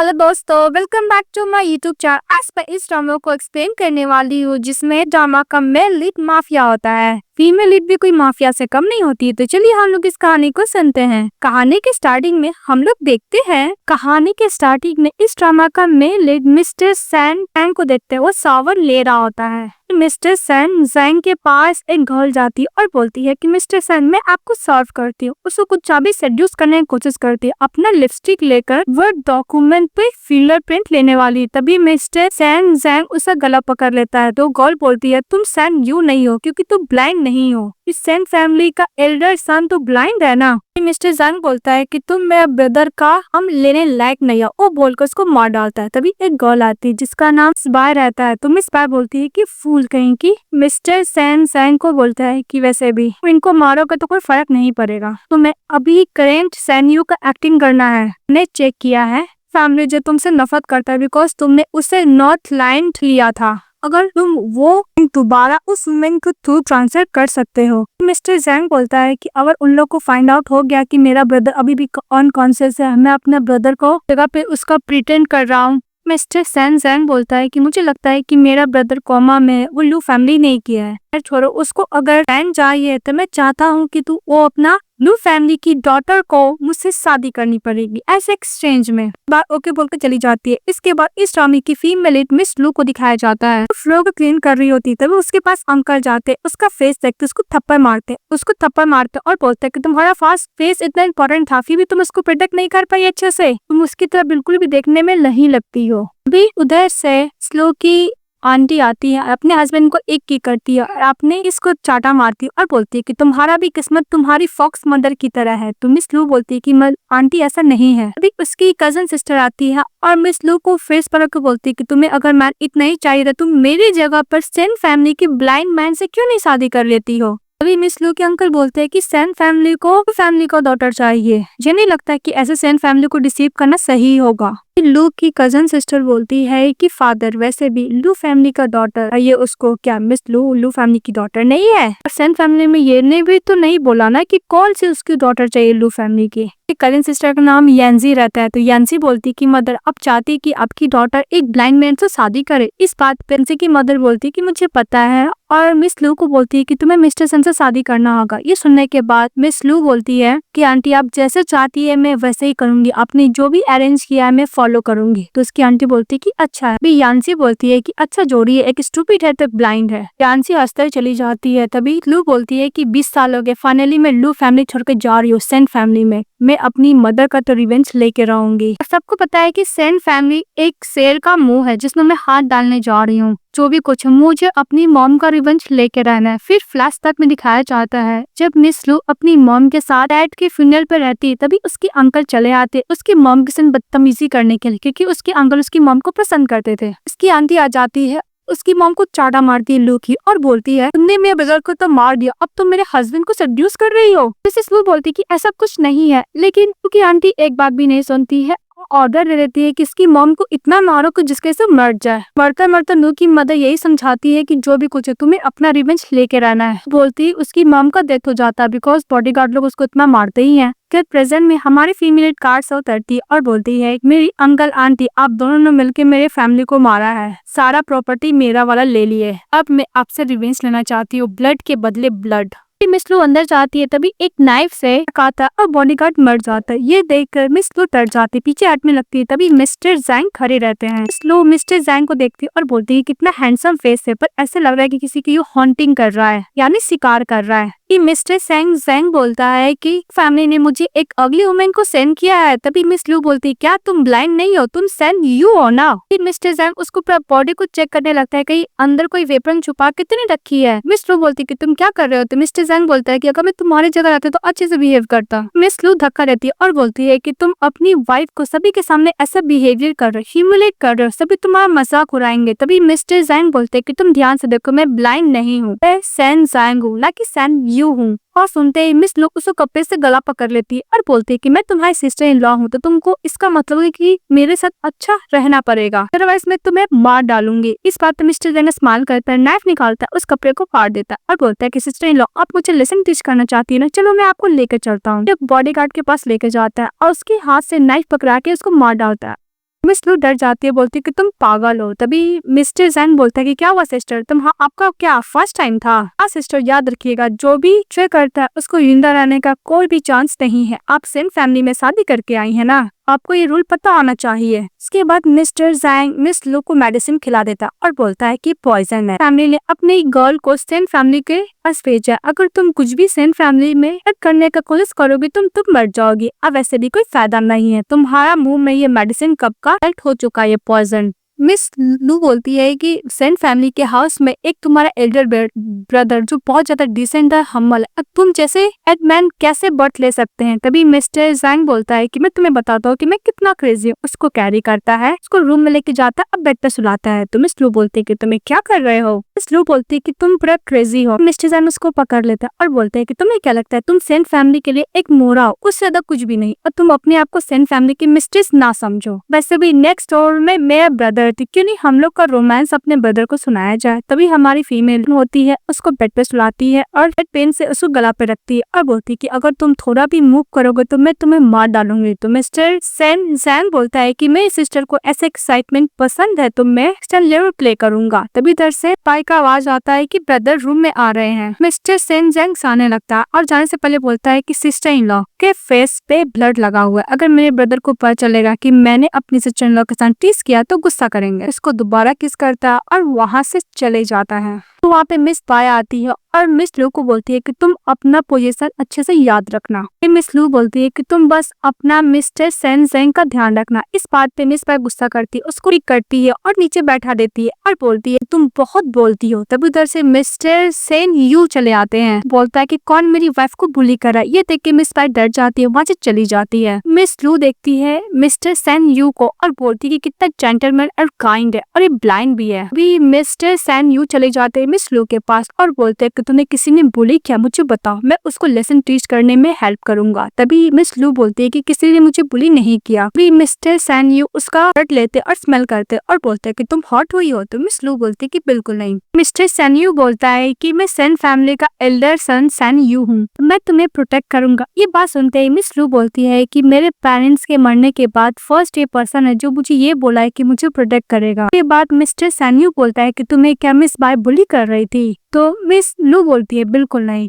Hello दोस्तों, welcome back to my YouTube channel. आज मैं इस ड्रामा को एक्सप्लेन करने वाली हूँ जिसमें ड्रामा का मेल लीड माफिया होता है। फीमेल लीड भी कोई माफिया से कम नहीं होती है। तो चलिए हम लोग इस कहानी को सुनते हैं। कहानी के स्टार्टिंग में हम लोग देखते हैं, कहानी के स्टार्टिंग में इस ड्रामा का मेल लीड मिस्टर सैन जैंग को देखते हैं। वो सावर ले रहा होता है। मिस्टर सैन जैंग के पास एक गर्ल जाती है और बोलती है कि मिस्टर सैन मैं आपको सर्व करती हूँ। उसको कुछ चाबी सेड्यूस करने की कोशिश करती है। अपना लिपस्टिक लेकर वो डॉक्यूमेंट पे फिंगरप्रिंट लेने वाली, तभी मिस्टर सैन जैंग उसका गला पकड़ लेता है। तो गर्ल बोलती है तुम सैन यू नहीं हो क्योंकि तुम ब्लाइंड नहीं हो। इस सैन फैमिली का एल्डर सन तो ब्लाइंड है ना। मिस्टर जैंग बोलता है कि तुम मेरे ब्रदर का हम लेने लायक नहीं हो। वो बोलकर उसको मार डालता है। तभी एक गर्ल आती है जिसका नाम स्पाई रहता है। तो मिस स्पाई बोलती है कि फूल कहीं की। मिस्टर सैन जैंग को बोलता है कि वैसे भी इनको मारोगे तो कोई फर्क नहीं पड़ेगा। तुम्हें अभी करेंट सैन यू का एक्टिंग करना है। मैंने चेक किया है, फैमिली जो तुमसे नफरत करता है बिकॉज तुमने उसे नॉर्थ लाइन लिया था। अगर तुम वो दोबारा उस वुमेन के थ्रू ट्रांसफर कर सकते हो। मिस्टर जैंग बोलता है कि अगर उन लोग को फाइंड आउट हो गया कि मेरा ब्रदर अभी भी अनकॉन्शियस है, मैं अपने ब्रदर को जगह पे उसका प्रिटेंड कर रहा हूँ। मिस्टर सैन जैंग बोलता है कि मुझे लगता है कि मेरा ब्रदर कोमा में वो लू फैमिली नहीं किया है। छोड़ो उसको, अगर फैन चाहिए तो मैं चाहता हूँ कि तू वो अपना लू फैमिली की डॉटर को मुझसे शादी करनी पड़ेगी ऐसे एक्सचेंज में। बात ओके बोलकर चली जाती है। इसके बाद इस ड्रामे की फीमेल लीड मिस लू को दिखाया जाता है। फ्लोर को क्लीन कर रही होती है तभी उसके पास अंकल जाते, उसका फेस देखते, उसको थप्पड़ मारते और बोलते कि तुम्हारा फास्ट फेस इतना इंपॉर्टेंट था फिर भी तुम उसको प्रोटेक्ट नहीं कर पाई अच्छे से। तुम उसकी तरह बिल्कुल भी देखने में नहीं लगती हो। अभी उधर से स्लो की आंटी आती है, अपने हस्बैंड को एक की करती है और आपने इसको चाटा मारती है और बोलती है कि तुम्हारा भी किस्मत तुम्हारी फॉक्स मदर की तरह है। तो मिस लू बोलती है कि आंटी ऐसा नहीं है। अभी उसकी कजन सिस्टर आती है और मिस लू को फेस पर रख बोलती है कि तुम्हें अगर मैन इतना ही चाहिए था तुम मेरी जगह पर सेन फैमिली की ब्लाइंड मैन से क्यों नहीं शादी कर लेती हो। अभी मिस लू के अंकल बोलते हैं कि सेन फैमिली को डॉटर चाहिए। मुझे नहीं लगता कि ऐसे सेन फैमिली को डिसीव करना सही होगा। लू की कजन सिस्टर बोलती है कि फादर वैसे भी लू फैमिली का डॉटर है, ये उसको क्या मिस लू फैमिली की डॉटर नहीं है। और सेन फैमिली में ये ने भी तो नहीं बोला ना कि कौन सी उसकी डॉटर चाहिए लू फैमिली की। कजन सिस्टर का नाम यांसी रहता है। तो यांसी बोलती कि मदर अब चाहती कि आपकी डॉटर एक ब्लाइंड मैन से शादी करे। इस बात पे यांसी की मदर बोलती कि मुझे पता है और मिस लू को बोलती है कि तुम्हें मिस्टर सन से शादी करना होगा। ये सुनने के बाद मिस लू बोलती है कि आंटी आप जैसे चाहती है मैं वैसे ही करूंगी, आपने जो भी अरेंज किया है मैं फॉलो करूंगी। तो उसकी आंटी बोलती है कि अच्छा है। अभी यांसी बोलती है कि अच्छा जोड़ी है, एक स्टूपिड है तो ब्लाइंड है। यांसी हंसते चली जाती है। तभी लू बोलती है कि 20 साल हो गए, फाइनली मैं लू फैमिली छोड़ के जा रही हूँ सेन फैमिली में। मैं अपनी मदर का तो रिवेंज लेके रहूंगी। सबको पता है कि सेन फैमिली एक शेर का मुंह है जिसमें मैं हाथ डालने जा रही हूँ। जो भी कुछ मुझे अपनी मॉम का रिवेंज लेके रहना है। फिर फ्लैश बैक में दिखाया जाता है जब मिस लू अपनी मॉम के साथ डैड के फ्यूनरल पे रहती है तभी उसके अंकल चले आते उसकी मॉम के साथ बदतमीजी करने के लिए, क्योंकि उसके अंकल उसकी मॉम को पसंद करते थे। उसकी आंटी आ जाती है, उसकी मॉम को चाटा मारती है लू की और बोलती है तुमने मेरे ब्रदर को तो मार दिया, अब तुम मेरे हस्बैंड को सेड्यूस कर रही हो। मिसेस लू बोलती कि ऐसा कुछ नहीं है, लेकिन उसकी आंटी एक बात भी नहीं सुनती है। ऑर्डर दे देती है कि इसकी मॉम को इतना मारो कि जिसके से मर जाए। मरता मरता लू की मदर यही समझाती है कि जो भी कुछ है तुम्हें अपना रिवेंज लेके रहना है। बोलती उसकी मॉम का डेथ हो जाता है बिकॉज बॉडीगार्ड लोग उसको इतना मारते ही हैं। प्रेजेंट में हमारी फीमेल कार से उतरती है और बोलती है मेरी अंकल आंटी आप दोनों ने मिलकर मेरे फैमिली को मारा है, सारा प्रॉपर्टी मेरा वाला ले लिए, अब मैं आपसे रिवेंज लेना चाहती हूँ, ब्लड के बदले ब्लड। मिस लू अंदर जाती है तभी एक नाइफ से काटा और बॉडीगार्ड मर जाता है। ये देखकर मिस लू डर जाती है, पीछे हटने लगती है। तभी मिस्टर जैंग खड़े रहते हैं। मिस लू मिस्टर जैंग को देखती है और बोलती है कितना हैंडसम फेस है, पर ऐसे लग रहा है कि किसी की हॉन्टिंग कर रहा है यानी शिकार कर रहा है। मिस्टर सैंग जैंग बोलता है कि फैमिली ने मुझे एक अगली वुमेन को सेंड किया है। तभी मिस लू बोलती है क्या तुम ब्लाइंड नहीं हो, तुम सेंड यू हो ना। फिर मिस्टर जैंग उसको बॉडी को चेक करने लगता है कहीं अंदर कोई वेपन छुपा कितनी रखी है। मिस लू बोलती है कि तुम क्या कर रहे हो। तो मिस्टर जैंग बोलता है कि अगर मैं तुम्हारी जगह रहती तो अच्छे से बिहेव करता। मिस लू धक्का देती है और बोलती है कि तुम अपनी वाइफ को सभी के सामने ऐसा बिहेवियर कर रहे हो, ह्यूमिलेट कर रहे हो, सभी तुम्हारा मजाक उड़ाएंगे। तभी मिस्टर जैंग बोलते है कि तुम ध्यान से देखो मैं ब्लाइंड नहीं हूँ, मैं सैन जैंग हूँ ना कि सैन यू हूँ। और सुनते ही मिस लू उसको कपड़े से गला पकड़ लेती है और बोलती है कि मैं तुम्हारी सिस्टर इन लॉ हूँ तो तुमको इसका मतलब है कि मेरे साथ अच्छा रहना पड़ेगा, अदरवाइज मैं तुम्हें मार डालूंगी। इस बात पे मिस्टर जैंग स्माइल करता है, नाइफ निकालता है, उस कपड़े को फाड़ देता है और बोलता है कि सिस्टर इन लॉ आप मुझे लेसन टीच करना चाहती है ना, चलो मैं आपको लेकर चलता हूँ। जब बॉडीगार्ड के पास लेकर जाता है और उसके हाथ से नाइफ पकड़ा के उसको मार डालता है। मिस लू डर जाती है, बोलती है कि तुम पागल हो। तभी मिस्टर जैंग बोलता है कि क्या हुआ सिस्टर, आपका क्या फर्स्ट टाइम था? हाँ सिस्टर, याद रखिएगा जो भी ट्राई करता है उसको जिंदा रहने का कोई भी चांस नहीं है। आप सेम फैमिली में शादी करके आई है ना, आपको ये रूल पता आना चाहिए। इसके बाद मिस्टर जैंग मिस लू को मेडिसिन खिला देता और बोलता है कि पॉइजन है। फैमिली ने अपनी गर्ल को सेन फैमिली के पास भेजा, अगर तुम कुछ भी सेन फैमिली में करने का कोशिश करोगे तुम मर जाओगी। अब वैसे भी कोई फायदा नहीं है, तुम्हारा मुंह में ये मेडिसिन कब का सेट हो चुका है ये पॉइजन। मिस लू बोलती है कि सेन फैमिली के हाउस में एक तुम्हारा एल्डर ब्रदर जो बहुत ज्यादा डिसेंट है, हम्बल है, अब तुम जैसे एडमैन कैसे बर्थ ले सकते हैं। तभी मिस्टर जैंग बोलता है कि मैं तुम्हें बताता हूँ कि मैं कितना क्रेजी हूँ। उसको कैरी करता है, उसको रूम में लेके जाता है, अब बेड पे सुलाता है। तो मिस लू बोलती है कि तुम्हें क्या कर रहे हो। मिस लू बोलती है कि तुम पूरा क्रेजी हो। मिस्टर जैंग उसको पकड़ लेता है और बोलते है कि तुम्हें क्या लगता है तुम सेन फैमिली के लिए एक मोरा हो, उससे ज्यादा कुछ भी नहीं, और तुम अपने आप को सेन फैमिली की मिस्ट्रेस ना समझो। वैसे भी नेक्स्ट डोर में मेरा ब्रदर थी, क्यों नहीं हम लोग का रोमांस अपने ब्रदर को सुनाया जाए। तभी हमारी फीमेल होती है, उसको बेड पे सुलाती है और बेड पेन से उसको गला पे रखती है और बोलती है कि अगर तुम थोड़ा भी मूव करोगे तो मैं तुम्हें मार डालूंगी। तो मिस्टर सेन जैंग बोलता है कि मेरी सिस्टर को ऐसे एक्साइटमेंट पसंद है तो मैं लेवल प्ले करूंगा। तभी इधर से पाई का आवाज आता है कि ब्रदर रूम में आ रहे हैं। मिस्टर सेन जैंग आने लगता है और जाने से पहले बोलता है कि सिस्टर इन लॉ के फेस पे ब्लड लगा हुआ है, अगर मेरे ब्रदर को पता चलेगा कि मैंने अपनी सिस्टर इन लॉ के साथ टीज किया तो गुस्सा करेंगे। इसको दोबारा किस करता है और वहां से चले जाता है। तो वहाँ पे मिस पाया आती है और मिस लू को बोलती है कि तुम अपना पोजीशन अच्छे से याद रखना। फिर मिस लू बोलती है कि तुम बस अपना मिस्टर सेन जैंग का ध्यान रखना। इस बात पे मिस पाई गुस्सा करती है, उसको पिक करती है और नीचे बैठा देती है और बोलती है तुम बहुत बोलती हो। तब उधर से मिस्टर सेन यू चले आते हैं, बोलता है कि कौन मेरी वाइफ को बुली कर रहा है। ये देख के मिस पाई डर जाती है, वहाँ से चली जाती है। मिस लू देखती है मिस्टर सेन यू को और बोलती है कि कितना जेंटलमैन और काइंड है और ये ब्लाइंड भी है। अभी मिस्टर सेन यू चले जाते हैं मिस लू के पास और बोलते हैं कि तुम्हें किसी ने बुली किया, मुझे बताओ, मैं उसको लेसन टीच करने में हेल्प करूंगा। तभी मिस लू बोलती है कि किसी ने मुझे बुली नहीं किया। अभी मिस्टर सेन यू उसका ब्लड लेते और स्मेल करते और बोलते हैं कि तुम हॉट हुई हो। तो मिस लू बोलती है कि बिल्कुल नहीं। मिस्टर सेन यू बोलता है कि मैं सेन फैमिली का एल्डर सन सेन यू हूँ, मैं तुम्हें प्रोटेक्ट करूंगा। ये बात सुनते ही मिस लू बोलती है कि मेरे पेरेंट्स के मरने के बाद फर्स्ट ये पर्सन है जो मुझे ये बोला है कि मुझे प्रोटेक्ट करेगा। ये बात मिस्टर सेन यू बोलता है कि तुम्हें क्या मिस बाय बुली कर रही थी। तो मिस लू बोलती है बिल्कुल नहीं।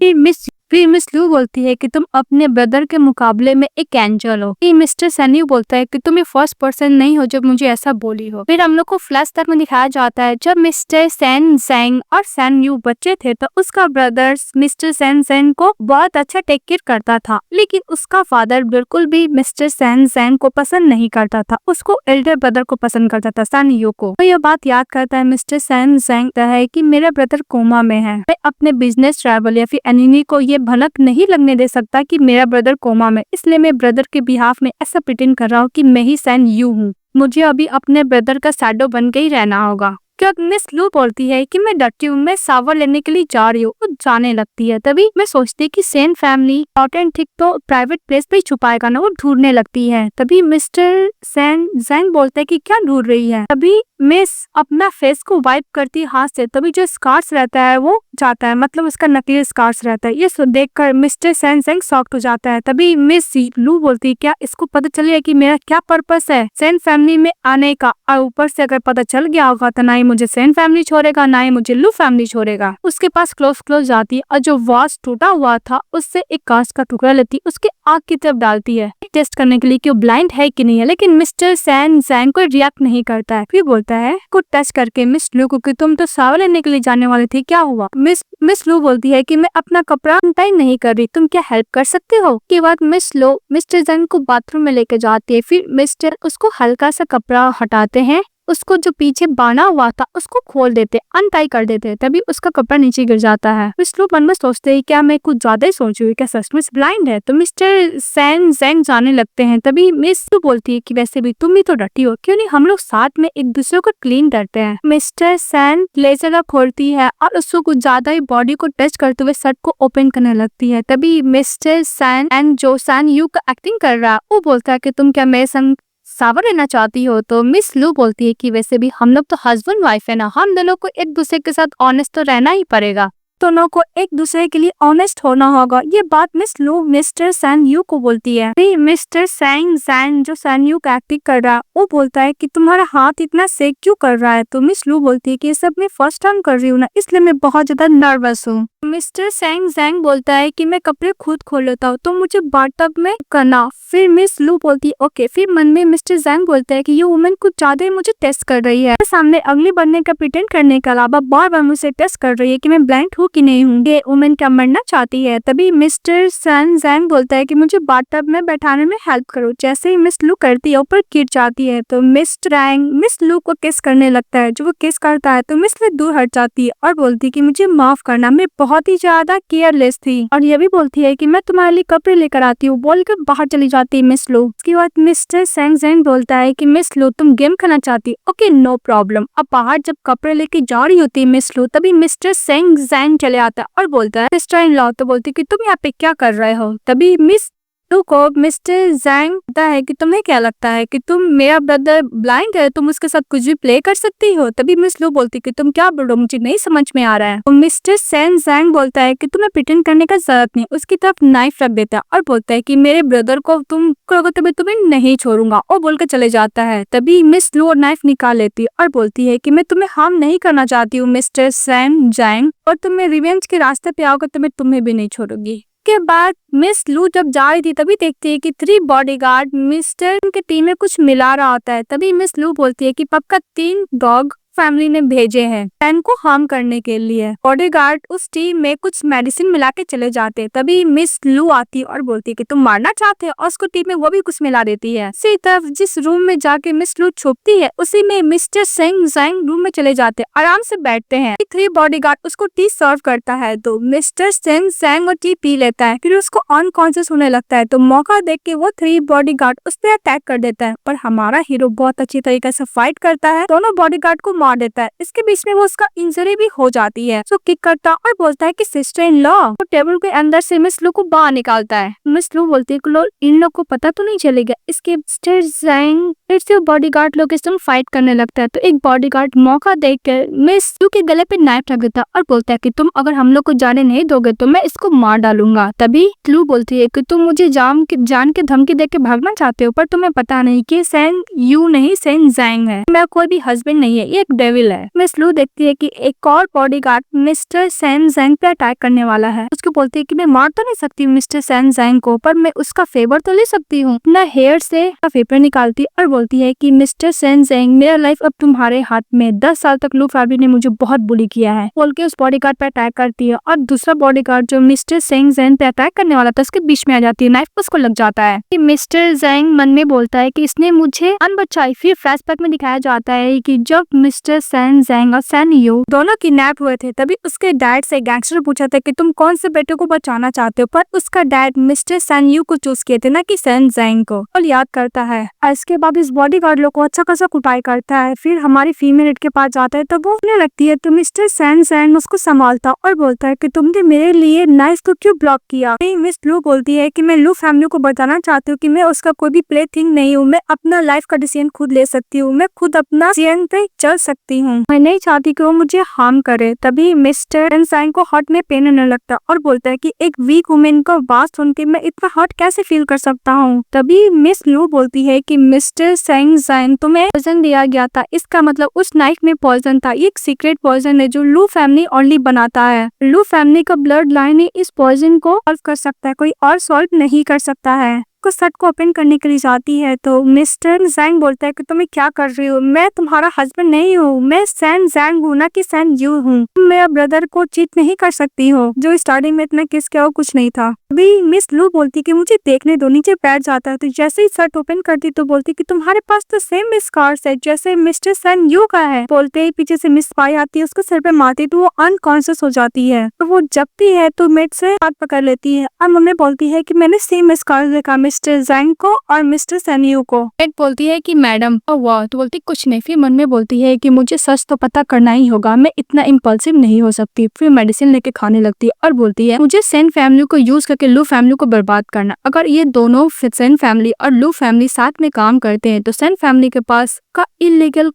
फिर मिस लू बोलती है कि तुम अपने ब्रदर के मुकाबले में एक एंजल हो। फिर मिस्टर सैन यू बोलता है कि तुम ये फर्स्ट पर्सन नहीं हो जब मुझे ऐसा बोली हो। फिर हम लोग को फ्लैश तक में दिखाया जाता है जब मिस्टर सेन जैंग और सैन यू बच्चे थे तो उसका ब्रदर मिस्टर सेन जैंग को बहुत अच्छा टेक केयर करता था, लेकिन उसका फादर बिल्कुल भी मिस्टर सेन जैंग को पसंद नहीं करता था, उसको एल्डर ब्रदर को पसंद करता था, सैन यू को। तो यह बात याद करता है मिस्टर सेन जैंग है कि मेरा ब्रदर कोमा में है, मैं अपने बिजनेस ट्रैवल या फिर एनिमी को ये भनक नहीं लगने दे सकता कि मेरा ब्रदर कोमा में, इसलिए मैं ब्रदर के बिहाफ में ऐसा प्रिटेंड कर रहा हूँ कि मैं ही सैन यू हूँ। मुझे अभी अपने ब्रदर का शैडो बन के ही रहना होगा। क्या मिस लू बोलती है कि मैं डरती हूँ, मैं शावर लेने के लिए जा रही हूँ, वो जाने लगती है। तभी मैं सोचती कि सेन फैमिली ऑथेंटिक तो प्राइवेट प्लेस पे ही छुपाएगा ना, वो ढूंढने लगती है। तभी मिस्टर सेन जैंग बोलता है कि क्या ढूंढ रही है। तभी मिस अपना फेस को वाइप करती है हाथ से, तभी जो स्कार्स रहता है वो जाता है, मतलब उसका नकली स्कार्स रहता है। ये देखकर मिस्टर सेन जैंग शॉक्ड हो जाता है। तभी मिस लू बोलती है क्या इसको पता चलेगा कि मेरा क्या पर्पस है सेन फैमिली में आने का, और ऊपर से अगर पता चल गया होगा तो ना ही मुझे सेन फैमिली छोड़ेगा ना ही मुझे लू फैमिली छोड़ेगा। उसके पास क्लोज जाती है और जो वास टूटा हुआ था उससे एक कांच का टुकड़ा लेती, उसके आँख की तरफ डालती है टेस्ट करने के लिए कि वो ब्लाइंड है कि नहीं है, लेकिन मिस्टर सेन जैंग कोई रिएक्ट नहीं करता है। फिर बोलता है को टच करके मिस लू को कि तुम तो शावर लेने के लिए जाने वाले थे, क्या हुआ। मिस लू बोलती है कि मैं अपना कपड़ा अनटाई नहीं कर रही, तुम क्या हेल्प कर सकते हो। के बाद मिस लू मिस्टर जैंग को बाथरूम में लेके जाती है। फिर मिस्टर उसको हल्का सा कपड़ा हटाते हैं, उसको जो पीछे बांधा हुआ था उसको खोल देते, अनटाई कर देते, तभी उसका कपड़ा नीचे गिर जाता है। मिस लू मन में सोचते हैं क्या मैं कुछ ज्यादा ही सोच रही हूँ, क्या सच में ब्लाइंड है। तो मिस्टर सेन जैंग जाने लगते हैं। तभी मिस लू बोलती है कि वैसे भी तुम भी तो डटी हो, क्यों नहीं हम लोग साथ में एक दूसरे को क्लीन करते हैं। मिस्टर सेन लेजर खोलती है और उसको कुछ ज्यादा ही बॉडी को टच करते हुए शर्ट को ओपन करने लगती है। तभी मिस्टर सेन एंड जो सैन यू का एक्टिंग कर रहा है वो बोलता है कि तुम क्या मेरे संग शावर लेना चाहती हो। तो मिस लू बोलती है कि वैसे भी हम लोग तो हस्बैंड वाइफ है ना, हम दोनों को एक दूसरे के साथ ऑनेस्ट तो रहना ही पड़ेगा। दोनों को एक दूसरे के लिए ऑनेस्ट होना होगा। ये बात मिस लू मिस्टर सैन यू को बोलती है। फिर मिस्टर सैंग जैंग जो सैन यू का एक्टिंग कर रहा है वो बोलता है कि तुम्हारा हाथ इतना सेक क्यों कर रहा है। तो मिस लू बोलती है कि ये सब मैं फर्स्ट टाइम कर रही हूँ ना, इसलिए मैं बहुत ज्यादा नर्वस हूँ। मिस्टर सैंग जैंग बोलता है कि मैं कपड़े खुद खोल लेता हूँ तो मुझे बाथटब में करना। फिर मिस लू बोलती है ओके। फिर मन में मिस्टर जैंग बोलता है कि ये वुमन कुछ ज्यादा ही मुझे टेस्ट कर रही है, सामने अगली बनने का प्रिटेंड करने के अलावा बार बार मुझे टेस्ट कर रही है कि मैं ब्लाइंड हूँ कि नहीं हूँ। ये वुमन क्या मरना चाहती है। तभी मिस्टर सैंग जैंग बोलता है कि मुझे बाथटब में बैठाने में हेल्प करो। जैसे ही मिस लू करती है ऊपर गिर जाती है तो मिस्टर जैंग मिस लू को किस करने लगता है। जो वो किस करता है तो मिस लू दूर हट जाती है और बोलती है कि मुझे माफ करना, मैं बहुत ही ज्यादा केयरलेस थी। और ये भी बोलती है कि मैं तुम्हारे लिए कपड़े लेकर आती हूँ बोलकर बाहर चली जाती है मिस लू। उसके बाद मिस्टर सैंग जैंग बोलता है कि मिस लू तुम गेम खेलना चाहती, ओके नो प्रॉब्लम। अब बाहर जब कपड़े लेके जा रही होती है मिस लू तभी मिस्टर सैंग जैंग चले आता है और बोलता है सिस्टर इन लॉ। तो बोलती है कि तुम यहाँ पे क्या कर रहे हो। तभी मिस लू को मिस्टर जैंग कहता है कि तुम्हें क्या लगता है कि तुम मेरा ब्रदर ब्लाइंड है, तुम उसके साथ कुछ भी प्ले कर सकती हो। तभी मिस लू बोलती है कि तुम क्या बोल रहे हो, मुझे नहीं समझ में आ रहा है। तो मिस्टर सैंग जैंग बोलता है कि तुम्हें प्रिटेंड करने का जरूरत नहीं। उसकी तरफ नाइफ रख देता है और बोलता है कि मेरे ब्रदर को तुम करोगे तो मैं तुम्हें नहीं छोड़ूंगा और बोलकर चले जाता है। तभी मिस लू नाइफ निकाल लेती है और बोलती है कि मैं तुम्हें हार्म नहीं करना चाहती हूँ मिस्टर सैंग जैंग, और तुम्हें रिवेंज के रास्ते पे आओगे तो मैं तुम्हें भी नहीं छोड़ूंगी। के बाद मिस लू जब जा रही थी तभी देखती है कि 3 बॉडीगार्ड मिस्टर के टीम में कुछ मिला रहा होता है। तभी मिस लू बोलती है कि पक्का 3 डॉग फैमिली ने भेजे हैं पैन को हार्म करने के लिए। बॉडीगार्ड उस टीम में कुछ मेडिसिन मिला के चले जाते हैं। तभी मिस लू आती है और बोलती है कि तुम मारना चाहते हो, और उसको टीम में वो भी कुछ मिला देती है। इसी तरफ जिस रूम में जाके मिस लू छुपती है उसी में मिस्टर सैंग जैंग रूम में चले जाते हैं, आराम से बैठते हैं। 3 बॉडीगार्ड उसको टी सर्व करता है तो मिस्टर सैंग जैंग वो टी पी लेता है। फिर उसको अनकॉन्शियस होने लगता है तो मौका देख के वो 3 बॉडीगार्ड उस पर अटैक कर देता है। पर हमारा हीरो बहुत अच्छी तरीके से फाइट करता है, दोनों बॉडीगार्ड को मार देता है। इसके बीच में वो उसका इंजरी भी हो जाती है। सो किक करता और बोलता है कि सिस्टर इन लॉ, तो टेबल के अंदर से मिस लू को बाहर निकालता है। मिस लू बोलती है कि इन लोग को पता तो नहीं चलेगा। इसके मिस्टर जैंग फिर से बॉडीगार्ड लोग इसमें फाइट करने लगता है तो एक बॉडीगार्ड मौका देखकर मिस लू के गले पे नाइफ रख देता और बोलता है कि तुम अगर हम लोग को जाने नहीं दोगे तो मैं इसको मार डालूंगा। तभी लू बोलती है कि तुम मुझे जान के धमकी देके भागना चाहते हो, पर तुम्हें पता नहीं कि सैंग यू नहीं सैंग जैंग है, मेरा कोई भी हस्बैंड नहीं है, ये एक डेविल है। मिस लू देखती है कि एक और बॉडीगार्ड मिस्टर सैंग जैंग पे अटैक करने वाला है। उसको बोलती है कि मैं मार तो नहीं सकती मिस्टर सैंग जैंग को, पर मैं उसका फेवर तो ले सकती हूँ। अपना हेयर से पेपर निकालती और बोलती है कि मिस्टर सैंग जैंग मेरा लाइफ अब तुम्हारे हाथ में, 10 साल तक लू फैमिली ने मुझे बहुत बुली किया है बोल के उस बॉडीगार्ड पे अटैक करती है। और दूसरा बॉडीगार्ड जो मिस्टर सैंग जैंग पे अटैक करने वाला था उसके बीच में आ जाती है, नाइफ उसको लग जाता है। मिस्टर जैंग मन में बोलता है कि इसने मुझे अनबचाई। फिर फ्लैशबैक में दिखाया जाता है कि जब मिस्टर सैंग जैंग और सैन यू दोनों किडनैप हुए थे तभी उसके डैड से गैंगस्टर पूछा था कि तुम कौन से बेटे को बचाना चाहते हो, पर उसका डैड मिस्टर सैन यू को चूज किए थे ना कि सैन जैंग को। और याद करता है इसके बाद इस बॉडीगार्ड लोग को अच्छा खासा कुटाई करता है। फिर हमारी फीमेल के पास जाता है तो वो उन्हें लगती है तो मिस्टर सैन जैंग उसको संभालता और बोलता है कि तुमने मेरे लिए नाइफ को क्यों ब्लॉक किया। मिस लू बोलती है कि मैं लू फैमिली को बताना चाहती हूँ कि मैं उसका कोई भी प्ले थिंग नहीं हूँ, मैं अपना लाइफ का डिसीजन खुद ले सकती हूँ, मैं खुद अपना डिसीजन पे चल सकती हूँ, मैं नहीं चाहती कि वो मुझे हार्म करे। तभी मिस्टर सैंग को हार्ट में पेन होने लगता और बोलता है कि एक वीक वुमेन को बात सुन के मैं इतना हर्ट कैसे फील कर सकता हूँ। तभी मिस लू बोलती है कि मिस्टर सैंग जैंग तुम्हें पॉइजन दिया गया था, इसका मतलब उस नाइफ में पॉइजन था। ये एक सीक्रेट पॉइजन है जो लू फैमिली ओनली बनाता है। लू फैमिली का ब्लड लाइन ही इस पॉइजन को सॉल्व कर सकता है, कोई और सॉल्व नहीं कर सकता है। को शर्ट को ओपन करने के लिए जाती है तो मिस्टर जैंग बोलता है कि तुम्हें क्या कर रही हो, मैं तुम्हारा हस्बैंड नहीं हूँ, मैं सैन जैंग हूँ ना कि सैन यू हूँ, मेरा ब्रदर को चीट नहीं कर सकती हो। जो स्टार्टिंग में इतना किस क्या वो कुछ नहीं था। अभी मिस लू बोलती कि मुझे देखने दो, नीचे बैठ जाता है तो जैसे ही शर्ट ओपन करती तो बोलती कि तुम्हारे पास तो सेम स्कार्स है जैसे मिस्टर सैन यू का है। बोलते ही पीछे से मिस पाई आती है, उसको सर पे मारती तो वो अनकॉन्शियस हो जाती है। तो वो जपती है तो मेट से हाथ पकड़ लेती है और मम्मी बोलती है कि मैंने सेम स्कार्स देखा मिस्टर जैंग को और मिस्टर सैनयू को। एड बोलती है कि मैडम, वाह। तो बोलती कुछ नहीं, फिर मन में बोलती है कि मुझे सच तो पता करना ही होगा, मैं इतना इम्पल्सिव नहीं हो सकती। फिर मेडिसिन लेके खाने लगती है और बोलती है मुझे सेन फैमिली को यूज करके लू फैमिली को बर्बाद करना। अगर ये दोनों सेन फैमिली और लू फैमिली साथ में काम करते हैं तो सेन फैमिली के पास का लीगल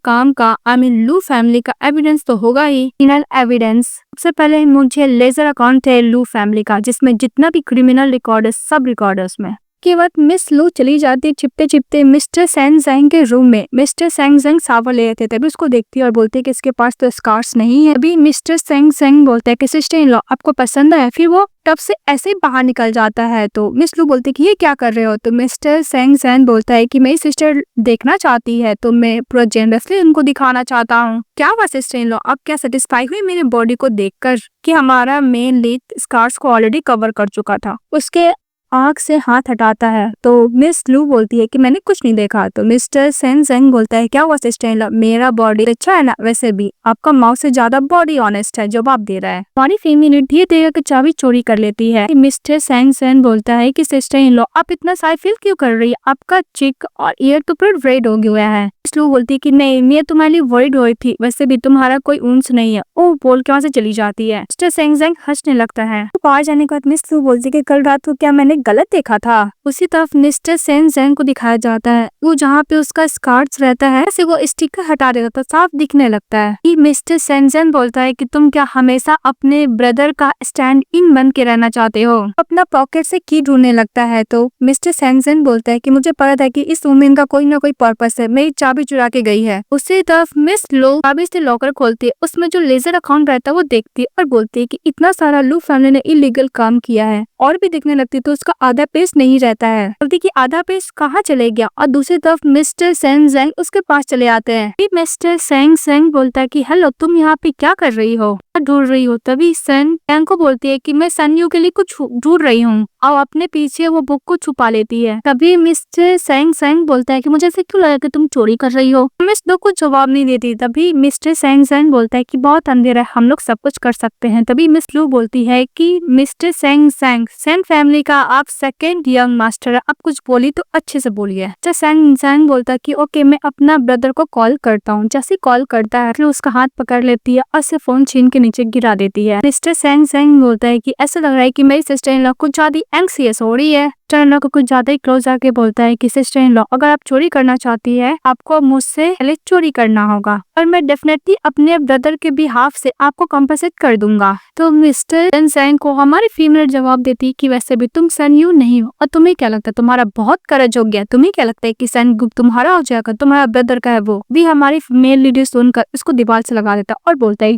काम का लू फैमिली का एविडेंस तो होगा ही, क्रिमिनल एविडेंस। सबसे पहले मुझे लेजर अकाउंट है लू फैमिली का, जिसमें जितना भी क्रिमिनल रिकॉर्ड है सब रिकॉर्ड है उसमें। के बाद मिस लू चली जाती है छिपते छिपते मिस्टर सैंग जैंग के रूम में। मिस्टर सैंग जैंग शावर ले रहे थे, तभी उसको देखती है और बोलती है कि इसके पास तो स्कार्स नहीं है। अभी मिस्टर सैंग जैंग बोलता है कि सिस्टर इन लॉ आपको पसंद है। फिर वो टब से ऐसे ही बाहर निकल जाता है। तो मिस लू बोलती है कि ये क्या कर रहे हो। तो मिस्टर सैंग जैंग बोलता है कि मेरी सिस्टर देखना चाहती है तो मैं पूरा जेनरसली उनको दिखाना चाहता हूँ। क्या हुआ सिस्टर इन लॉ, आप क्या सेटिस्फाई हुई मेरे बॉडी को देखकर कि हमारा मेन लीड स्कार्स को ऑलरेडी कवर कर चुका था। उसके आंख से हाथ हटाता है तो मिस लू बोलती है कि मैंने कुछ नहीं देखा। तो मिस्टर सैंग जैंग बोलता है क्या हुआ सिस्टर इन लॉ, मेरा बॉडी अच्छा है ना, वैसे भी आपका माउथ से ज्यादा बॉडी ऑनेस्ट है जवाब दे रहा है। हमारी फीमेल धीरे धीरे की चाबी चोरी कर लेती है। मिस्टर सैंग जैंग बोलता है कि सिस्टर इन लॉ आप इतना साई फील क्यों कर रही है, आपका चिक और ईयर तो पूरा रेड हो गया है। लू बोलती है कि नहीं मैं तुम्हारे लिए वर्ried हुई थी, वैसे भी तुम्हारा कोई ऊंच नहीं है। ओ बोल के वहाँ से चली जाती है। मिस्टर सैंग जैंग हंसने लगता है। तो बाहर जाने के बाद मिस लू बोलती है कि कल रात को क्या मैंने गलत देखा था। उसी तरफ मिस्टर सैंग जैंग को दिखाया जाता है, वो जहाँ पे उसका स्कार्स रहता है से वो स्टिकर हटा देता था, साफ दिखने लगता है। मिस्टर सैंग जैंग बोलता है कि तुम क्या हमेशा अपने ब्रदर का स्टैंड इन बन के रहना चाहते हो। अपना पॉकेट से की ढूंढने लगता है। तो मिस्टर सैंग जैंग बोलता है कि मुझे पता है कि इस वुमेन का कोई ना कोई पर्पस है, मेरी चाबी चुरा के गई है। उसी तरफ मिस लो चाबी से लॉकर खोलती है, उसमें जो लेजर अकाउंट रहता है वो देखती है और बोलती है कि इतना सारा लू फैमिली ने इलीगल काम किया है। और भी दिखने लगती तो उसका आधा पेज नहीं रहता है। बोलती कि आधा पेज कहाँ चले गया। और दूसरी तरफ मिस्टर सैंग जैंग उसके पास चले आते हैं। मिस्टर सैंग जैंग बोलता है कि हेलो तुम यहाँ पे क्या कर रही हो, ढूंढ रही हो। तभी सैंग जैंग को बोलती है कि मैं सैनयू के लिए कुछ ढूंढ रही हूँ और अपने पीछे वो बुक को छुपा लेती है। तभी मिस्टर सैंग जैंग बोलता है कि मुझे ऐसे क्यों लगा कि तुम चोरी कर रही हो। मिस दो कुछ जवाब नहीं देती। तभी मिस्टर सैंग जैंग बोलता है कि बहुत अंधेरा है, हम लोग सब कुछ कर सकते हैं। तभी मिस लू बोलती है कि मिस्टर सैंग जैंग सेन फैमिली का आप सेकंड यंग मास्टर है, आप कुछ बोली तो अच्छे से बोलिए। मिस्टर सैंग जैंग बोलता है कि ओके मैं अपना ब्रदर को कॉल करता हूँ। जैसे कॉल करता है फिर उसका हाथ पकड़ लेती है और उसे फोन छीन के नीचे गिरा देती है। मिस्टर सैंग जैंग बोलता है कि ऐसा लग रहा है कि मेरी सिस्टर इन लॉ कुछ ज्यादा एंग्सियस हो रही है। सिस्टर इन लॉ को कुछ ज्यादा ही क्लोज आके बोलता है कि सिस्टर इन लॉ अगर आप चोरी करना चाहती है आपको मुझसे पहले चोरी करना होगा और मैं डेफिनेटली अपने ब्रदर के बिहाफ से आपको कॉम्पेंसेट कर दूंगा। तो मिस्टर जैंग को हमारी फीमेल जवाब देती कि वैसे भी तुम सैनयू नहीं हो और तुम्हें क्या लगता है तुम्हारा बहुत करज हो गया, तुम्हें क्या लगता है कि सैनयू तुम्हारा हो जाएगा, तुम्हारा ब्रदर का है। वो भी हमारी मेल लीडर सुनकर उसको दीवार से लगा देता और बोलता है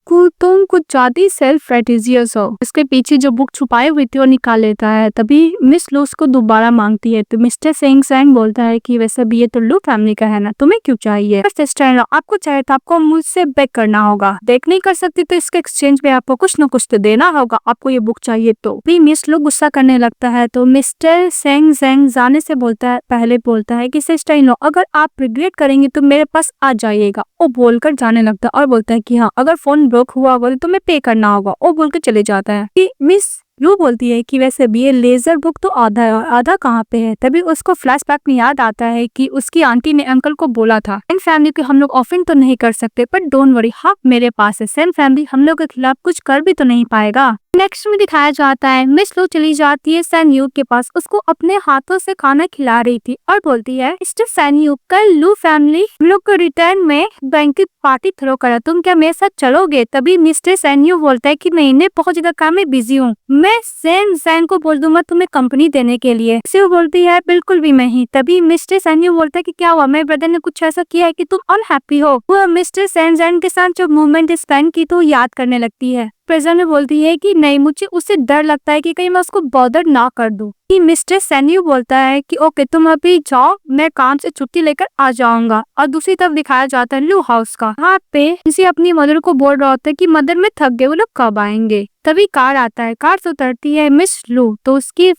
तुम कुछ ज्यादा सेल्फ रेटिजियस हो। इसके पीछे जो बुक छुपाए हुए थे वो निकाल लेता है। तभी मिस लू उसको दोबारा मांगती है। तो मिस्टर सैंग जैंग बोलता है कि वैसे भी ये तो लू फैमिली का है ना, तुम्हें क्यों चाहिए। सिस्टर इन लॉ आपको चाहिए तो आपको मुझसे बेग करना होगा, बेग नहीं कर सकती तो इसके एक्सचेंज में आपको कुछ न कुछ तो देना होगा, आपको ये बुक चाहिए। तो भी मिस लू गुस्सा करने लगता है। तो मिस्टर सैंग जैंग जाने से पहले बोलता है कि सिस्टर इन लॉ अगर आप रिग्रेट करेंगे तो मेरे पास आ जाइएगा। वो बोलकर जाने लगता है और बोलता है कि हाँ अगर फोन ब्लॉक हुआ होगा तो मैं पे करना होगा। वो बोल के चले जाता है। कि मिस लू बोलती है कि वैसे भी ये लेजर बुक तो आधा है और आधा कहाँ पे है। तभी उसको फ्लैशबैक में याद आता है कि उसकी आंटी ने अंकल को बोला था सेन फैमिली को हम लोग ऑफेंड तो नहीं कर सकते पर डोंट वरी हाँ मेरे पास है, सेन फैमिली हम लोग के खिलाफ कुछ कर भी तो नहीं पाएगा। नेक्स्ट में दिखाया जाता है मिस लू चली जाती है सैनयू के पास, उसको अपने हाथों से खाना खिला रही थी और बोलती है मिस्टर सैनयू कल लू फैमिली हम लोग को रिटर्न में बैंकेट पार्टी थ्रो करा, तुम क्या मेरे साथ चलोगे। तभी मिस्टर सैनयू बोलता है कि नहीं बहुत ज्यादा काम में बिजी हूँ, मैं सैन को बोल दूंगा तुम्हें कंपनी देने के लिए। वो बोलती है बिल्कुल भी नहीं। तभी मिस्टर सैनयू बोलता है कि क्या हुआ, मेरे ब्रदर ने कुछ ऐसा किया है कि तुम अनहैप्पी हो। वो मिस्टर सैन के साथ जो मूवमेंट स्पेंड की तो याद करने लगती है। प्रेजेंट में बोलती है कि नहीं मुझे उससे डर लगता है कि कहीं मैं उसको बॉदर ना कर दूं। कि मिस्टर सैनयू बोलता है कि ओके तुम अभी जाओ, मैं काम से छुट्टी लेकर आ जाऊंगा। और दूसरी तरफ दिखाया जाता है लू हाउस का। यहाँ पे किसी अपनी मदर को बोल रहा होता है कि मदर में थक गए, वो लोग कब आएंगे। तभी कार आता है, कार से उतरती है मिस लू। तो उसकी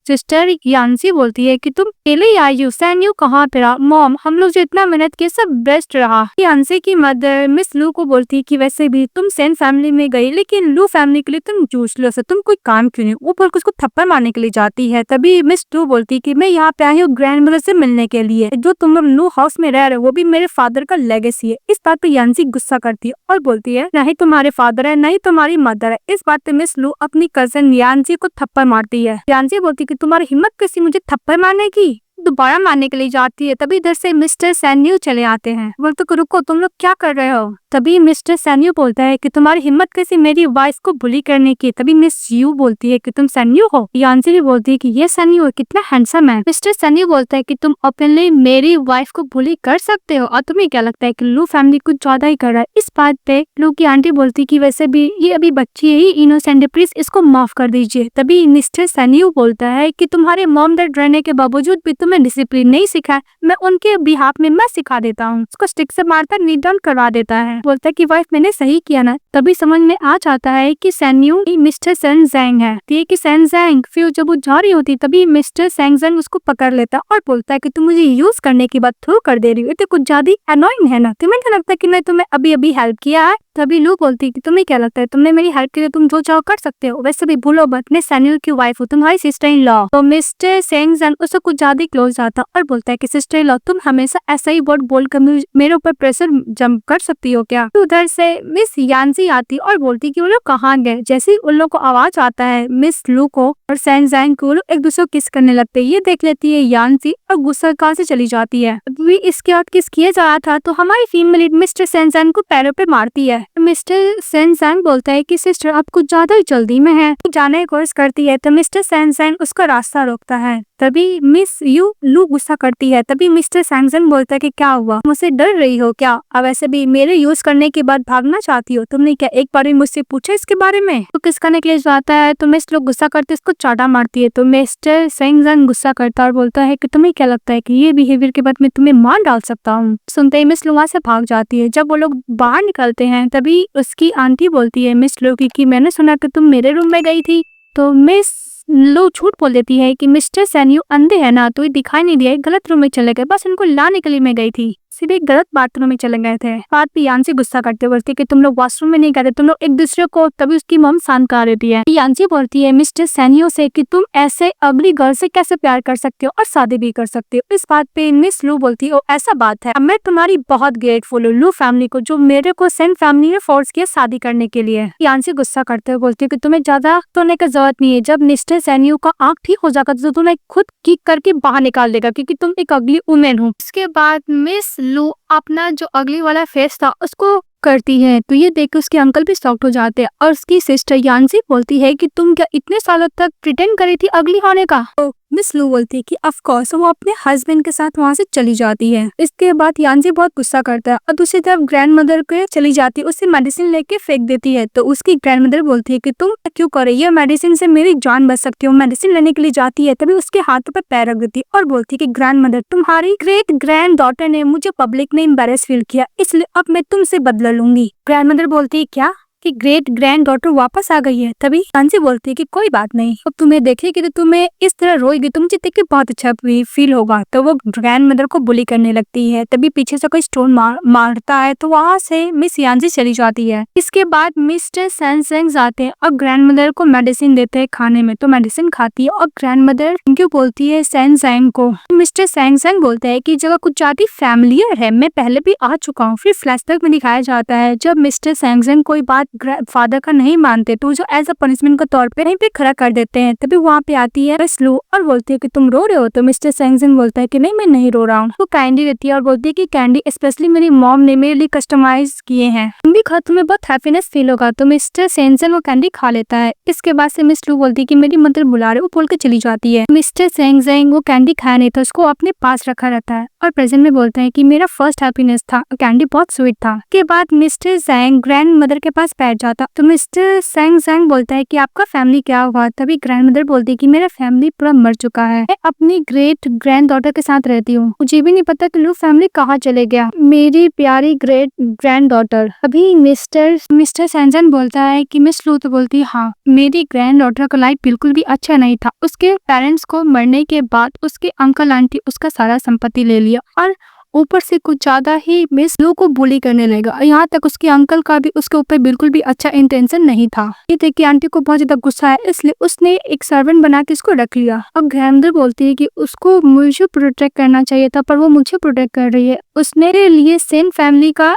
सिस्टर यान्सी बोलती है कि तुम अकेले ही आई हो, सैन्यू कहाँ पे रहा? मॉम, हम लोग जो इतना मेहनत किए सब बेस्ट रहा। यान्सी की मदर मिस लू को बोलती है कि वैसे भी तुम सेन फैमिली में गई, लेकिन लू फैमिली के लिए तुम यूजलेस हो, तुम कोई काम क्यों नहीं? वो बोल के उसको थप्पड़ मारने के लिए जाती है। तभी मिस लू बोलती है कि मैं यहाँ पे आई हूँ ग्रैंड मदर से मिलने के लिए, जो तुम लोग लू हाउस में रह रहे हो वो भी मेरे फादर का लेगेसी है। इस बात पे यान्सी गुस्सा करती है और बोलती है नहीं तुम्हारे फादर है, नहीं तुम्हारी मदर है। इस बात पे मिस लू अपनी कजन यान्सी को थप्पड़ मारती है। यान्सी बोलती है कि तुम्हारी हिम्मत कैसी मुझे थप्पड़ मारने की? दोबारा मारने के लिए जाती है। तभी इधर से मिस्टर सैन्यू चले आते हैं। बोलते कि रुको, तुम लोग क्या कर रहे हो? तभी मिस्टर सैन्यू बोलता है कि तुम्हारी हिम्मत कैसी मेरी वाइफ को बुली करने की? तभी मिस यू बोलती है कि तुम सैन्यू हो। यान्सी भी बोलती है कि ये सैन्यू है, कितना हैंडसम है। मिस्टर सैन्यू बोलता है कि तुम ओपनली मेरी वाइफ को बुली कर सकते हो, और तुम्हें क्या लगता है कि लू फैमिली कुछ ज्यादा ही कर रहा है? इस बात पे लू की आंटी बोलती कि वैसे भी ये अभी बच्ची है ही, इनोसेंट है, प्लीज इसको माफ कर दीजिए। तभी मिस्टर सैन्यू बोलता है कि तुम्हारे मॉम डैड रहने के बावजूद भी तुम्हें डिसिप्लिन नहीं सिखाया, मैं उनके बिहाफ में मैं सिखा देता हूँ। उसको स्टिक से मारकर नील डाउन करवा देता है। बोलता है कि वाइफ मैंने सही किया ना। तभी समझ में आ जाता है कि सैन्यू मिस्टर सेन ज़ैंग है। कि सेन ज़ैंग फिर जब वो जा रही होती तभी मिस्टर सेन ज़ैंग उसको पकड़ लेता और बोलता है कि तुम मुझे यूज करने की बात थ्रू कर दे रही हो, तो कुछ ज्यादा अनोइंग है ना? तुम्हें क्या लगता है कि मैं तुम्हें अभी अभी हेल्प किया है? तभी लू बोलती है कि तुम्हें क्या लगता है तुमने मेरी हेल्प के लिए तुम जो चाहो कर सकते हो? वैसे भी भूलो मत, मैं सैन्यू की वाइफ हूँ, तुम्हारी सिस्टर इन लॉ। तो मिस्टर सेन ज़ैंग उससे कुछ ज्यादा क्लोज आता और बोलता है कि सिस्टर इन लॉ तुम हमेशा ऐसा ही वर्ड बोलकर मेरे ऊपर प्रेशर जंप कर सकती हो क्या? तो उधर से मिस यान्सी आती और बोलती कि वो लोग कहाँ गए। जैसे ही उन लोग को आवाज आता है मिस लू को और सेन ज़ैंग को, एक दूसरे को किस करने लगते हैं। ये देख लेती है यान्सी और गुस्सा कार से चली जाती है। अभी इसके बाद किस किया जा रहा था तो हमारी female lead mister Sen Zhang को पैरों पे मारती है। मिस्टर सेन ज़ैंग बोलता है कि सिस्टर आप कुछ ज्यादा ही जल्दी में है, जाने की कोशिश करती है तो मिस्टर सेन ज़ैंग उसका रास्ता रोकता है। तभी मिस यू लू गुस्सा करती है। तभी मिस्टर सेन ज़ैंग बोलता है कि क्या हुआ, मुझसे डर रही हो क्या? अब वैसे भी मेरे यूज करने के बाद भागना चाहती हो? तुमने क्या एक बार भी मुझसे पूछा इसके बारे में? तो किस करने के लिए जाता है तो मिस लोग गुस्सा करते इसको चाटा मारती है। तो मिस्टर सेन ज़ैंग गुस्सा करता और बोलता है कि तुम्हें क्या लगता है कि ये बिहेवियर के बाद मैं तुम्हें मार डाल सकता हूँ? सुनते ही मिस लोग वहाँ से भाग जाती है। जब वो लोग बाहर निकलते हैं तभी उसकी आंटी बोलती है मिस लो कि मैंने सुना कि तुम मेरे रूम में गई थी। तो मिस लो झूठ बोल देती है कि मिस्टर सैन्यू अंधे है ना, तो ये दिखाई नहीं दिया, गलत रूम में चले गए, बस इनको लाने के लिए मैं गई थी, सिर्फ एक गलत बाथरूम में चले गए थे। बात पे यान्सी गुस्सा करते बोलती है कि तुम लोग वॉशरूम में नहीं गए थे, तुम लोग एक दूसरे को। तभी उसकी मॉम शांत कर देती है। यान्सी बोलती है मिस्टर सैन्यू से कि तुम ऐसे अगली गर्ल से कैसे प्यार कर सकते हो और शादी भी कर सकते हो। इस बात पे मिस लू बोलती है ऐसा बात है, मैं तुम्हारी बहुत ग्रेटफुल हूँ लू फैमिली को, जो मेरे को सेन फैमिली ने फोर्स किया शादी करने के लिए। यान्सी गुस्सा करते हुए बोलती है कि तुम्हें ज्यादा सोने की जरूरत नहीं है, जब मिस्टर सैन्यू का आंख ठीक हो जाएगा तो तुम्हें खुद किक करके बाहर निकाल देगा, क्योंकि तुम एक अगली वुमेन हो। इसके बाद मिस लू अपना जो अगली वाला फेस था उसको करती है। तो ये देख के उसके अंकल भी शॉक्ड हो जाते हैं और उसकी सिस्टर यान्सी बोलती है कि तुम क्या इतने सालों तक प्रिटेंड करी थी अगली होने का? तो मिस लू बोलती है कि ऑफ कोर्स वो अपने हस्बैंड के साथ वहाँ से चली जाती है। इसके बाद यान्सी बहुत गुस्सा करता है और दूसरी तरफ ग्रैंड मदर के चली जाती है, उससे मेडिसिन लेके फेंक देती है। तो उसकी ग्रैंड मदर बोलती है कि तुम क्यों कर रही है, मेडिसिन से मेरी जान बच सकती हो। मेडिसिन लेने के लिए जाती है तभी उसके हाथों पर पैर रख देती है और बोलती है कि ग्रैंड मदर तुम्हारी ग्रेट ग्रैंड डॉटर ने मुझे पब्लिक में एम्बैरेस फील किया, इसलिए अब मैं तुमसे बदला लूंगी। ग्रैंड मदर बोलती है क्या कि ग्रेट ग्रैंड डॉटर वापस आ गई है? तभी यान्सी बोलती है कि कोई बात नहीं, अब तुम्हें देखेगी तो तुम्हें इस तरह रोएगी तो मुझे देख के बहुत अच्छा फील होगा। तो वो ग्रैंड मदर को बुली करने लगती है। तभी पीछे से कोई स्टोन मारता है तो वहाँ से मिस यान्सी चली जाती है। इसके बाद मिस्टर सेन ज़ैंग आते हैं और ग्रैंड मदर को मेडिसिन देते हैं खाने में। तो मेडिसिन खाती है और ग्रैंड मदर क्यों बोलती है सेन ज़ैंग को। मिस्टर सेन ज़ैंग बोलता है कि जगह कुछ ज्यादा फैमिलियर है, मैं पहले भी आ चुका हूँ। फिर फ्लैशबैक में दिखाया जाता है जब मिस्टर सेन ज़ैंग कोई बात फादर का नहीं मानते तो जो एज अ पनिशमेंट के तौर पे कहीं पे खड़ा कर देते हैं। तभी वहाँ पे आती है मिस लू और बोलती है कि तुम रो रहे हो? तो मिस्टर सेन ज़ैंग बोलता है कि नहीं मैं नहीं रो रहा हूँ। तो कैंडी देती है और बोलती है कि कैंडी स्पेशली मेरी मॉम ने मेरे लिए कस्टमाइज किए हैं, तुम भी खाओ, तुम्हें बहुत हैप्पीनेस फील होगा। तो मिस्टर सेन ज़ैंग वो कैंडी खा लेता है। इसके बाद से मिस लू बोलती है कि मेरी मदर बुला रहे, वो बोल के चली जाती है। मिस्टर सेन ज़ैंग वो कैंडी खाया नहीं था, उसको अपने पास रखा रहता है और प्रेजेंट में बोलता है कि मेरा फर्स्ट हैप्पीनेस था, कैंडी बहुत स्वीट था। के बाद मिस्टर जैंग ग्रैंड मदर के पास बैठ जाता तो मिस्टर जैंग बोलता है कि आपका फैमिली क्या हुआ। तभी ग्रैंड मदर बोलती है कि मेरा फैमिली पूरा मर चुका है, मैं अपनी ग्रेट ग्रैंड डॉटर के साथ रहती हूँ, मुझे भी नहीं पता कि लू फैमिली कहाँ चले गया, मेरी प्यारी ग्रेट ग्रैंड डॉटर। अभी मिस्टर सैनजन बोलता है कि मिस लू तो बोलती है हाँ, मेरी ग्रैंड डॉटर का लाइफ बिल्कुल भी अच्छा नहीं था। उसके पेरेंट्स को मरने के बाद उसके अंकल आंटी उसका सारा संपत्ति ले लिया और ऊपर से कुछ ज्यादा ही मिस लू को बुली करने लगा। यहाँ तक उसके अंकल का भी उसके ऊपर बिल्कुल भी अच्छा इंटेंशन नहीं था। ये देख के आंटी को बहुत ज्यादा गुस्सा है, इसलिए उसने एक सर्वेंट बना के इसको रख लिया। अब ग्रैंडमदर बोलती है कि उसको मुझे प्रोटेक्ट करना चाहिए था, पर वो मुझे प्रोटेक्ट कर रही है। उसने मेरे लिए सेन फैमिली का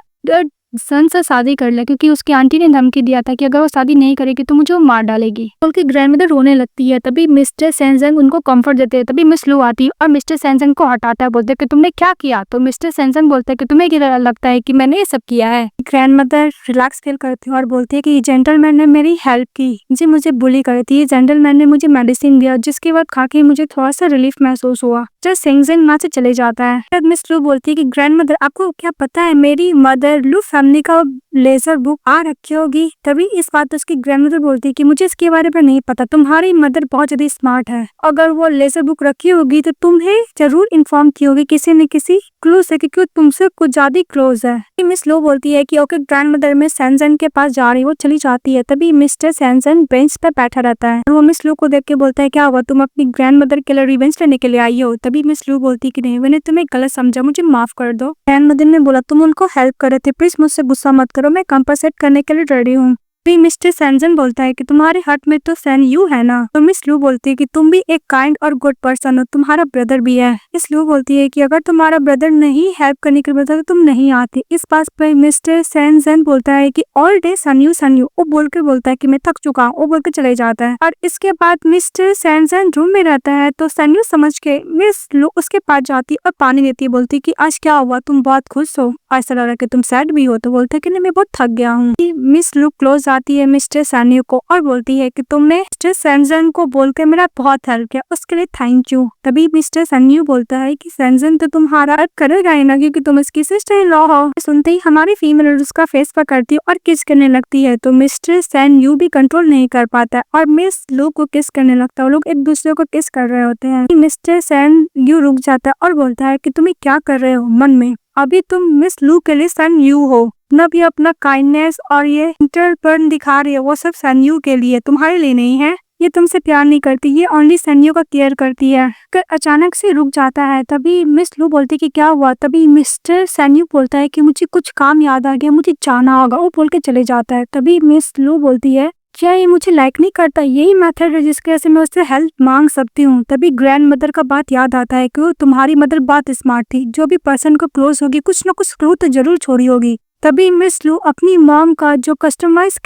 सन से शादी कर लिया, क्योंकि उसकी आंटी ने धमकी दिया था कि अगर वो शादी नहीं करेगी तो मुझे वो मार डालेगी। उनकी ग्रैंडमदर रोने लगती है। तभी मिस्टर सैनजंग उनको कंफर्ट देते हैं। तभी मिस लू आती है और मिस्टर सैनजंग को हटाता है, बोलते हैं कि तुमने क्या किया। तो मिस्टर सैनजंग बोलता है कि तुम्हें क्या लगता है कि मैंने ये सब किया है। ग्रैंडमदर रिलैक्स फील करती है और बोलती है कि जेंटलमैन ने मेरी हेल्प की, जी मुझे बुली करी थी, जेंटलमैन ने मुझे मेडिसिन दिया, जिसके बाद खा के मुझे थोड़ा सा रिलीफ महसूस हुआ। जब सैनजंग वहाँ से चले जाता है तब मिस लू बोलती है कि ग्रैंडमदर आपको क्या पता है, मेरी मदर लू फैमिली का लेजर बुक आ रखी होगी। तभी इस बात उसकी ग्रैंडमदर बोलती है कि मुझे इसके बारे में नहीं पता, तुम्हारी मदर बहुत ज्यादा स्मार्ट है, अगर वो लेजर बुक रखी होगी तो तुम्हें जरूर इन्फॉर्म की होगी किसी न किसी क्लू से, क्योंकि तुमसे कुछ ज्यादा क्लोज है। मिस लो बोलती है कि ओके ग्रैंडमदर मैं सैनजन के पास जा रही हूँ, वो चली जाती है। तभी मिस्टर सैनजन बेंच पे बैठा रहता है। वो मिस लू को देख के बोलता है क्या हुआ, तुम अपनी ग्रैंडमदर के लिए रिवेंज लेने के लिए आई हो। तभी मिस लू बोलती है कि नहीं, मैंने तुम्हें गलत समझा, मुझे माफ कर दो। ग्रैंडमदर ने बोला तुम उनको हेल्प कर रहे थे, प्लीज मुझसे गुस्सा मत करो, मैं कंपनसेट करने के लिए रेडी हूँ। भी मिस्टर सैनजन बोलता है कि तुम्हारे हार्ट में तो सैन यू है ना। तो मिस लू बोलती है कि तुम भी एक काइंड और गुड पर्सन हो, तुम्हारा ब्रदर भी है। मिस लू बोलती है कि अगर तुम्हारा ब्रदर नहीं हेल्प करने के लिए तो तुम नहीं आती। इस बात पर मिस्टर सैनजन बोलता है कि ऑल डे सन यू वो बोल के बोलता है कि मैं थक चुका हूँ, वो बोल के चले जाता है। और इसके बाद मिस्टर सैनजन रूम में रहता है तो सन यू समझ के मिस लू उसके पास जाती और पानी देती है, बोलती कि आज क्या हुआ, तुम बहुत खुश हो, ऐसा लग रहा है कि तुम सैड भी हो। तो बोलते कि नहीं मैं बहुत थक गया हूँ। मिस लू क्लोज आती है मिस्टर सैन्यू को और बोलती है कि तुमने मिस्टर सैनजन को बोल के मेरा बहुत हेल्प किया, उसके लिए थैंक यू। तभी मिस्टर सैन्यू बोलता है कि सैनजन तो तुम्हारा हेल्प करेगा ही ना, क्योंकि तुम इसकी सिस्टर इन लॉ हो। सुनते ही हमारी फीमेल उसका फेस पकड़ती है और किस करने लगती है। तो मिस्टर सैन्यू भी कंट्रोल नहीं कर पाता है और मिस लू को किस करने लगता है। वो लोग एक दूसरे को किस कर रहे होते हैं। मिस्टर सैन्यू रुक जाता है और बोलता है कि तुम क्या कर रहे हो मन में, अभी तुम मिस लू के लिए सन यू हो, न भी अपना काइंडनेस और ये इंटरपर्न दिखा रही है, वो सब सन्यू के लिए, तुम्हारे लिए नहीं है। ये तुमसे प्यार नहीं करती, ये ओनली सन्यू का केयर करती है। कर अचानक से रुक जाता है। तभी मिस लू बोलती कि क्या हुआ। तभी मिस्टर सन्यू बोलता है कि मुझे कुछ काम याद आ गया, मुझे जाना होगा, वो बोल के चले जाता है। तभी मिस लू बोलती है क्या ये मुझे लाइक नहीं करता, यही मेथड है जिसकी वजह से मैं उससे हेल्प मांग सकती हूँ। तभी ग्रैंड मदर का बात याद आता है कि तुम्हारी मदर बहुत स्मार्ट थी, जो भी पर्सन को क्लोज होगी कुछ ना कुछ क्लू तो जरूर छोड़ी होगी। तभी मिस लू अपनी मॉम का जो कस्टमाइज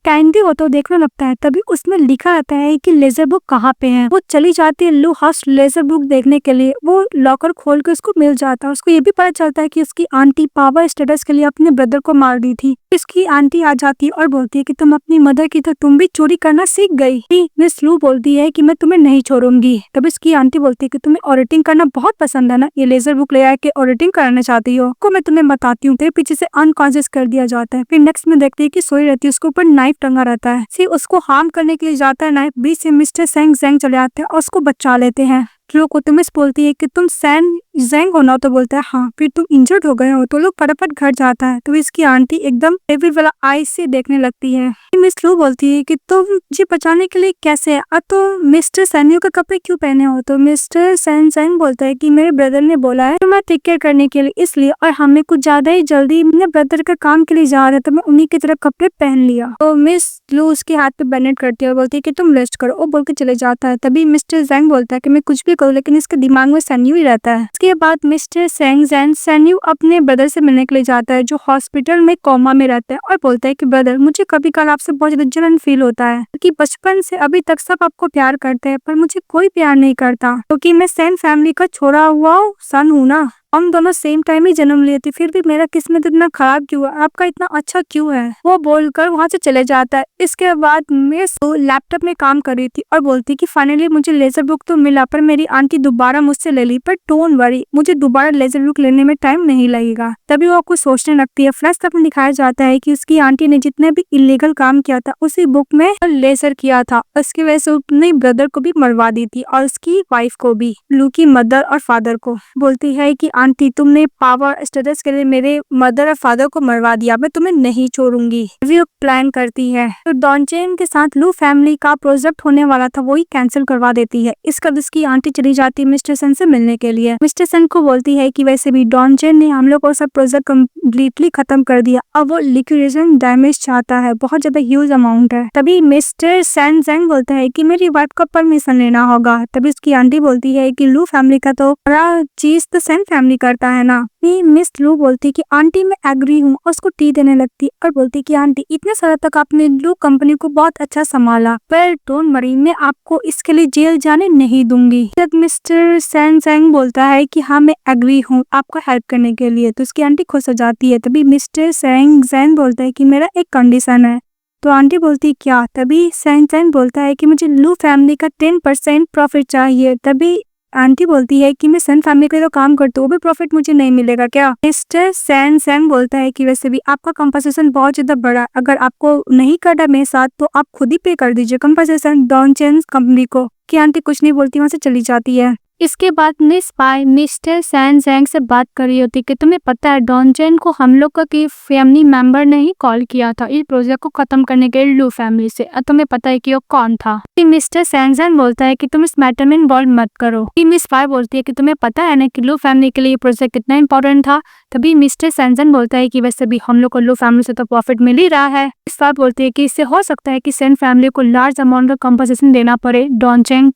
कैंडी हो तो देखने लगता है। तभी उसमें लिखा रहता है कि लेजर बुक कहाँ पे है। वो चली जाती है लू हाउस लेजर बुक देखने के लिए। वो लॉकर खोल के उसको मिल जाता है। उसको ये भी पता चलता है कि उसकी आंटी पावर स्टेटस के लिए अपने ब्रदर को मार दी थी। इसकी आंटी आ जाती है और बोलती है कि तुम अपनी मदर की तो तुम भी चोरी करना सीख गई। मिस लू बोलती है कि मैं तुम्हें नहीं छोड़ूंगी। तब इसकी आंटी बोलती है कि तुम्हें ऑडिटिंग करना बहुत पसंद है ना, ये लेजर बुक ले आके ऑडिटिंग कराना चाहती हो, को मैं तुम्हें बताती हूँ। तेरे पीछे से अनकॉन्शियस कर दिया जाता है। फिर नेक्स्ट में देखती है कि सोई रहती है, उसके ऊपर नाइफ टंगा रहता है। फिर उसको हार्म करने के लिए जाता है नाइफ, बीच से मिस्टर सैंग जैंग चले आते हैं और उसको बचा लेते हैं। लू को तुम बोलती है कि तुम सैन जैंग हो ना, तो बोलता है हाँ। फिर तुम इंजर्ड हो गए हो। तो लोग फटाफट घर जाता है। तो इसकी आंटी एकदम डेविड वाला आई से देखने लगती है। मिस लू बोलती है कि तुम मुझे बचाने के लिए कैसे है, तो मिस्टर सैन्यू के कपड़े क्यों पहने हो। तो मिस्टर सैन बोलता है कि मेरे ब्रदर ने बोला है तुम्हें टेक केयर करने के लिए, इसलिए, और हमें कुछ ज्यादा ही जल्दी अपने ब्रदर के काम के लिए जा रहे, तो मैं उन्हीं की तरह कपड़े पहन लिया। तो मिस लू उसके हाथ पे बैनेट करती है और बोलती है कि तुम रेस्ट करो, वो बोल के चले जाता है। तभी मिस्टर जैंग बोलता है कि मैं कुछ भी करूँ लेकिन इसके दिमाग में सैन्यू ही रहता है। उसके बाद मिस्टर सैन्यू अपने ब्रदर से मिलने के लिए जाता है जो हॉस्पिटल में कोमा में रहता है और बोलता है कि ब्रदर मुझे कभी कल आपसे बहुत ज्यादा जलन फील होता है, क्योंकि बचपन से अभी तक सब आपको प्यार करते हैं पर मुझे कोई प्यार नहीं करता, क्योंकि मैं सैन फैमिली का छोड़ा हुआ सन हूँ ना। हम दोनों सेम टाइम ही जन्म लिए थे, फिर भी मेरा किस्मत इतना खराब क्यों है, आपका इतना अच्छा क्यों है। वो बोलकर वहाँ से चले जाता है। इसके बाद मिस लैपटॉप में काम कर रही थी और बोलती कि फाइनली मुझे लेजर बुक तो मिला, पर मेरी आंटी दोबारा मुझसे ले ली, पर डोंट वरी, मुझे दोबारा लेजर बुक लेने में टाइम नहीं लगेगा। तभी वो कुछ सोचने लगती है। फ्लैशबैक में दिखाया जाता है कि उसकी आंटी ने जितने भी इलीगल काम किया था उसी बुक में लेजर किया था, उसकी वजह से अपने ब्रदर को भी मरवा दी थी और उसकी वाइफ को भी, लू की मदर और फादर को। बोलती है कि आंटी तुमने पावर स्टेटस के लिए मेरे मदर और फादर को मरवा दिया, मैं तुम्हें नहीं छोड़ूंगी। वो प्लान करती है तो डॉनचेन के साथ लू फैमिली का प्रोजेक्ट होने वाला था वही कैंसिल करवा देती है। इसका उसकी आंटी चली जाती है मिस्टर सन से मिलने के लिए। मिस्टर सन को बोलती है कि वैसे भी डॉनचेन ने हम लोग को सब प्रोजेक्ट कम्प्लीटली खत्म कर दिया, अब वो लिक्विडेशन डैमेज चाहता है, बहुत ज्यादा ह्यूज अमाउंट है। तभी मिस्टर सैन ज़ैंग बोलता है कि मेरी वाइफ का परमिशन लेना होगा। तभी उसकी आंटी बोलती है कि लू फैमिली का तो बड़ा चीज तो सैन फैमिली करता है ना। मिस लू बोलती है कि आंटी मैं एग्री हूँ, उसको टी देने लगती और बोलती कि आंटी इतने साल तक आपने लू कंपनी को बहुत अच्छा संभाला, पर डोंट वरी, मैं आपको इसके लिए जेल जाने नहीं दूंगी। जब मिस्टर सैन ज़ैंग बोलता है कि हाँ मैं एग्री हूँ आपको हेल्प करने के लिए, तो उसकी आंटी खुश हो जाती है। तभी मिस्टर सैन ज़ैंग बोलता है कि मेरा एक कंडीशन है। तो आंटी बोलती क्या। तभी सैन ज़ैंग बोलता है कि मुझे लू फैमिली का 10% प्रॉफिट चाहिए। तभी आंटी बोलती है कि मैं सन फैमिली के लिए तो काम करती हूँ, वो भी प्रॉफिट मुझे नहीं मिलेगा क्या। मिस्टर सैन ज़ैंग बोलता है कि वैसे भी आपका कंपनसेशन बहुत ज्यादा बड़ा, अगर आपको नहीं करना मेरे साथ तो आप खुद ही पे कर दीजिए कंपनसेशन डॉनचेन कंपनी को। कि आंटी कुछ नहीं बोलती, वहां से चली जाती है। इसके बाद मिस पाई मिस्टर सैन ज़ैंग से बात कर रही होती कि तुम्हें पता है डॉनचेन को हम लोग का की फैमिली मेंबर ने ही कॉल किया था इस प्रोजेक्ट को खत्म करने के लिए लू फैमिली से, और तुम्हें पता है कि वो कौन था। मिस्टर सैन ज़ैंग बोलता है कि तुम इस मैटर में इन्वॉल्व मत करो। मिस पाई बोलती है कि तुम्हें पता है ना कि लू फैमिली के लिए प्रोजेक्ट कितना इंपॉर्टेंट था। तभी मिस्टर सैन ज़ैंग बोलता है कि वैसे भी हम लोग को लू फैमिली से तो प्रॉफिट मिल ही रहा है। मिस पाई बोलती है कि इससे हो सकता है कि सैन फैमिली को लार्ज अमाउंट का कंपनसेशन देना पड़े डॉनचेन